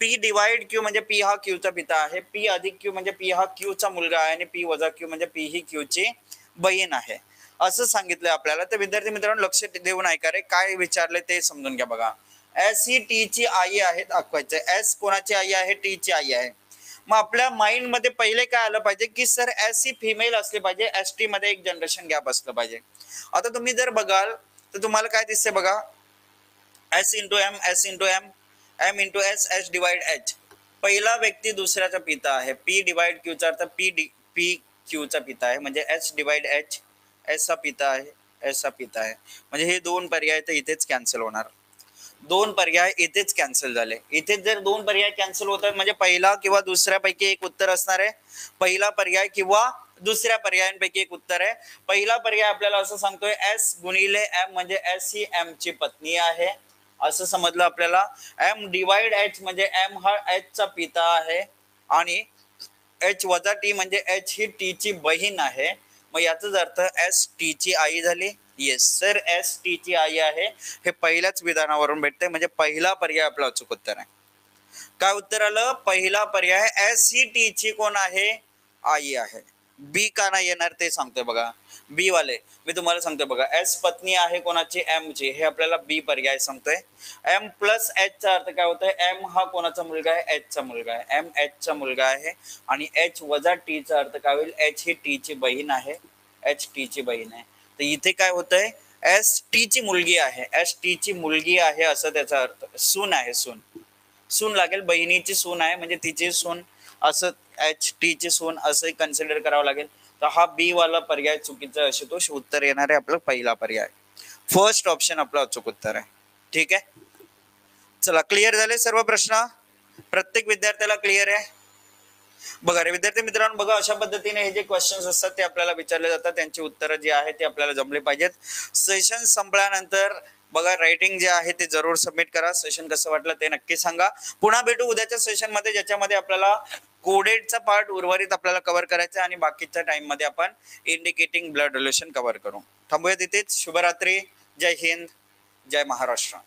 पी डिवाइड क्यू म्हणजे पी हा क्यू चा पिता आहे. पी अधिक क्यू म्हणजे पी हा क्यू चा मुलगा आहे. आणि पी वजा क्यू म्हणजे पी ही क्यू ची बहीण आहे, असं सांगितलं आपल्याला. तर विद्यार्थी मित्रांनो लक्ष देऊन ऐका रे, काय विचारले ते समजून घ्या बघा. एस ही टी ची आई आहे दाखवायचं. एस कोणाची आई आहे? टी ची आई आहे. मग आपल्या माइंड मध्ये पहिले काय आलं पाहिजे की सर एस ही फिमेल असली पाहिजे, एस टी मध्ये एक जनरेशन गॅप असलं पाहिजे. आता तुम्ही जर बघाल तर तुम्हाला काय दिसते बघा. S into M, S into M, M into S, H divide H. पहिला व्यक्ती दुसऱ्याचा पिता आहे. पी डिवाइड क्यू चा अर्थ पी क्यू चा पिता आहे, म्हणजे एच डिवाइड एच, एस चा पिता आहे, एस चा पिता आहे. म्हणजे हे दोन पर्याय तर इथेच कॅन्सल होणार. दोन पर्याय इथेच कॅन्सल झाले. इथे जर दोन पर्याय कॅन्सल होतात म्हणजे पहिला किंवा दुसऱ्यापैकी एक उत्तर असणार आहे. पहिला पर्याय किंवा दुसऱ्या पर्यायांपैकी एक उत्तर आहे. पहिला पर्याय आपल्याला असं सांगतोय एस गुणिले एम म्हणजे एस ही एम ची पत्नी आहे, असं समजलं आपल्याला. एम डिवाइड एच म्हणजे एम हा एच चा पिता आहे. आणि एच वजा टी म्हणजे एच ही टी ची बहीण आहे. मग याचाच अर्थ एस टी ची आई झाली. येस सर, एस टी ची आई आहे हे पहिल्याच विधानावरून भेटते, म्हणजे पहिला पर्याय आपला अचूक उत्तर आहे. काय उत्तर आलं? पहिला पर्याय एस ही टी ची कोण आहे? आई आहे. बी का नाही येणार ते सांगतोय बघा. बी वाले मी तुम्हाला सांगतोय बघा. एस पत्नी आहे कोणाची? एम ची. हे आपल्याला बी पर्याय सांगतोय. एम प्लस एच चा अर्थ काय होतोय? एम हा कोणाचा मुलगा आहे? एच चा मुलगा आहे. एम एच चा मुलगा आहे. आणि एच वजा टी चा अर्थ काय होईल? एच ही टी ची बहीण आहे, एच टी ची बहीण आहे. तर इथे काय होतंय? एस टी ची मुलगी आहे, एस टी ची मुलगी आहे असं त्याचा अर्थ. सून आहे, सून सून लागेल. बहिणीची सून आहे म्हणजे तिची सून, असं एच टी ची सून असं कन्सिडर करावं लागेल. तर हा बी वाला पर्याय चुकीचा असे तो उत्तर येणार आहे आपला पहिला पर्याय. फर्स्ट ऑप्शन आपला अचूक उत्तर आहे. ठीक आहे. चला क्लिअर झाले सर्व प्रश्न? प्रत्येक विद्यार्थ्याला क्लिअर आहे? बघा रे विद्यार्थी मित्रांनो, बघा अशा पद्धतीने हे जे क्वेश्चन्स असतात ते आपल्याला विचारले जातात. त्यांची उत्तरं जी आहेत ते आपल्याला जमले पाहिजेत. सेशन संपल्यानंतर बघा रायटिंग जे आहे ते जरूर सबमिट करा. सेशन कसं वाटलं ते नक्की सांगा. पुन्हा भेटू उद्याच्या सेशन मध्ये, ज्याच्यामध्ये आपल्याला कोडेडचा पार्ट उर्वरित आपल्याला कव्हर करायचा आणि बाकीच्या टाइम मध्ये आपण इंडिकेटिंग ब्लड रिलेशन कव्हर करू. थांबूया तिथेच. शुभरात्री. जय हिंद, जय महाराष्ट्र.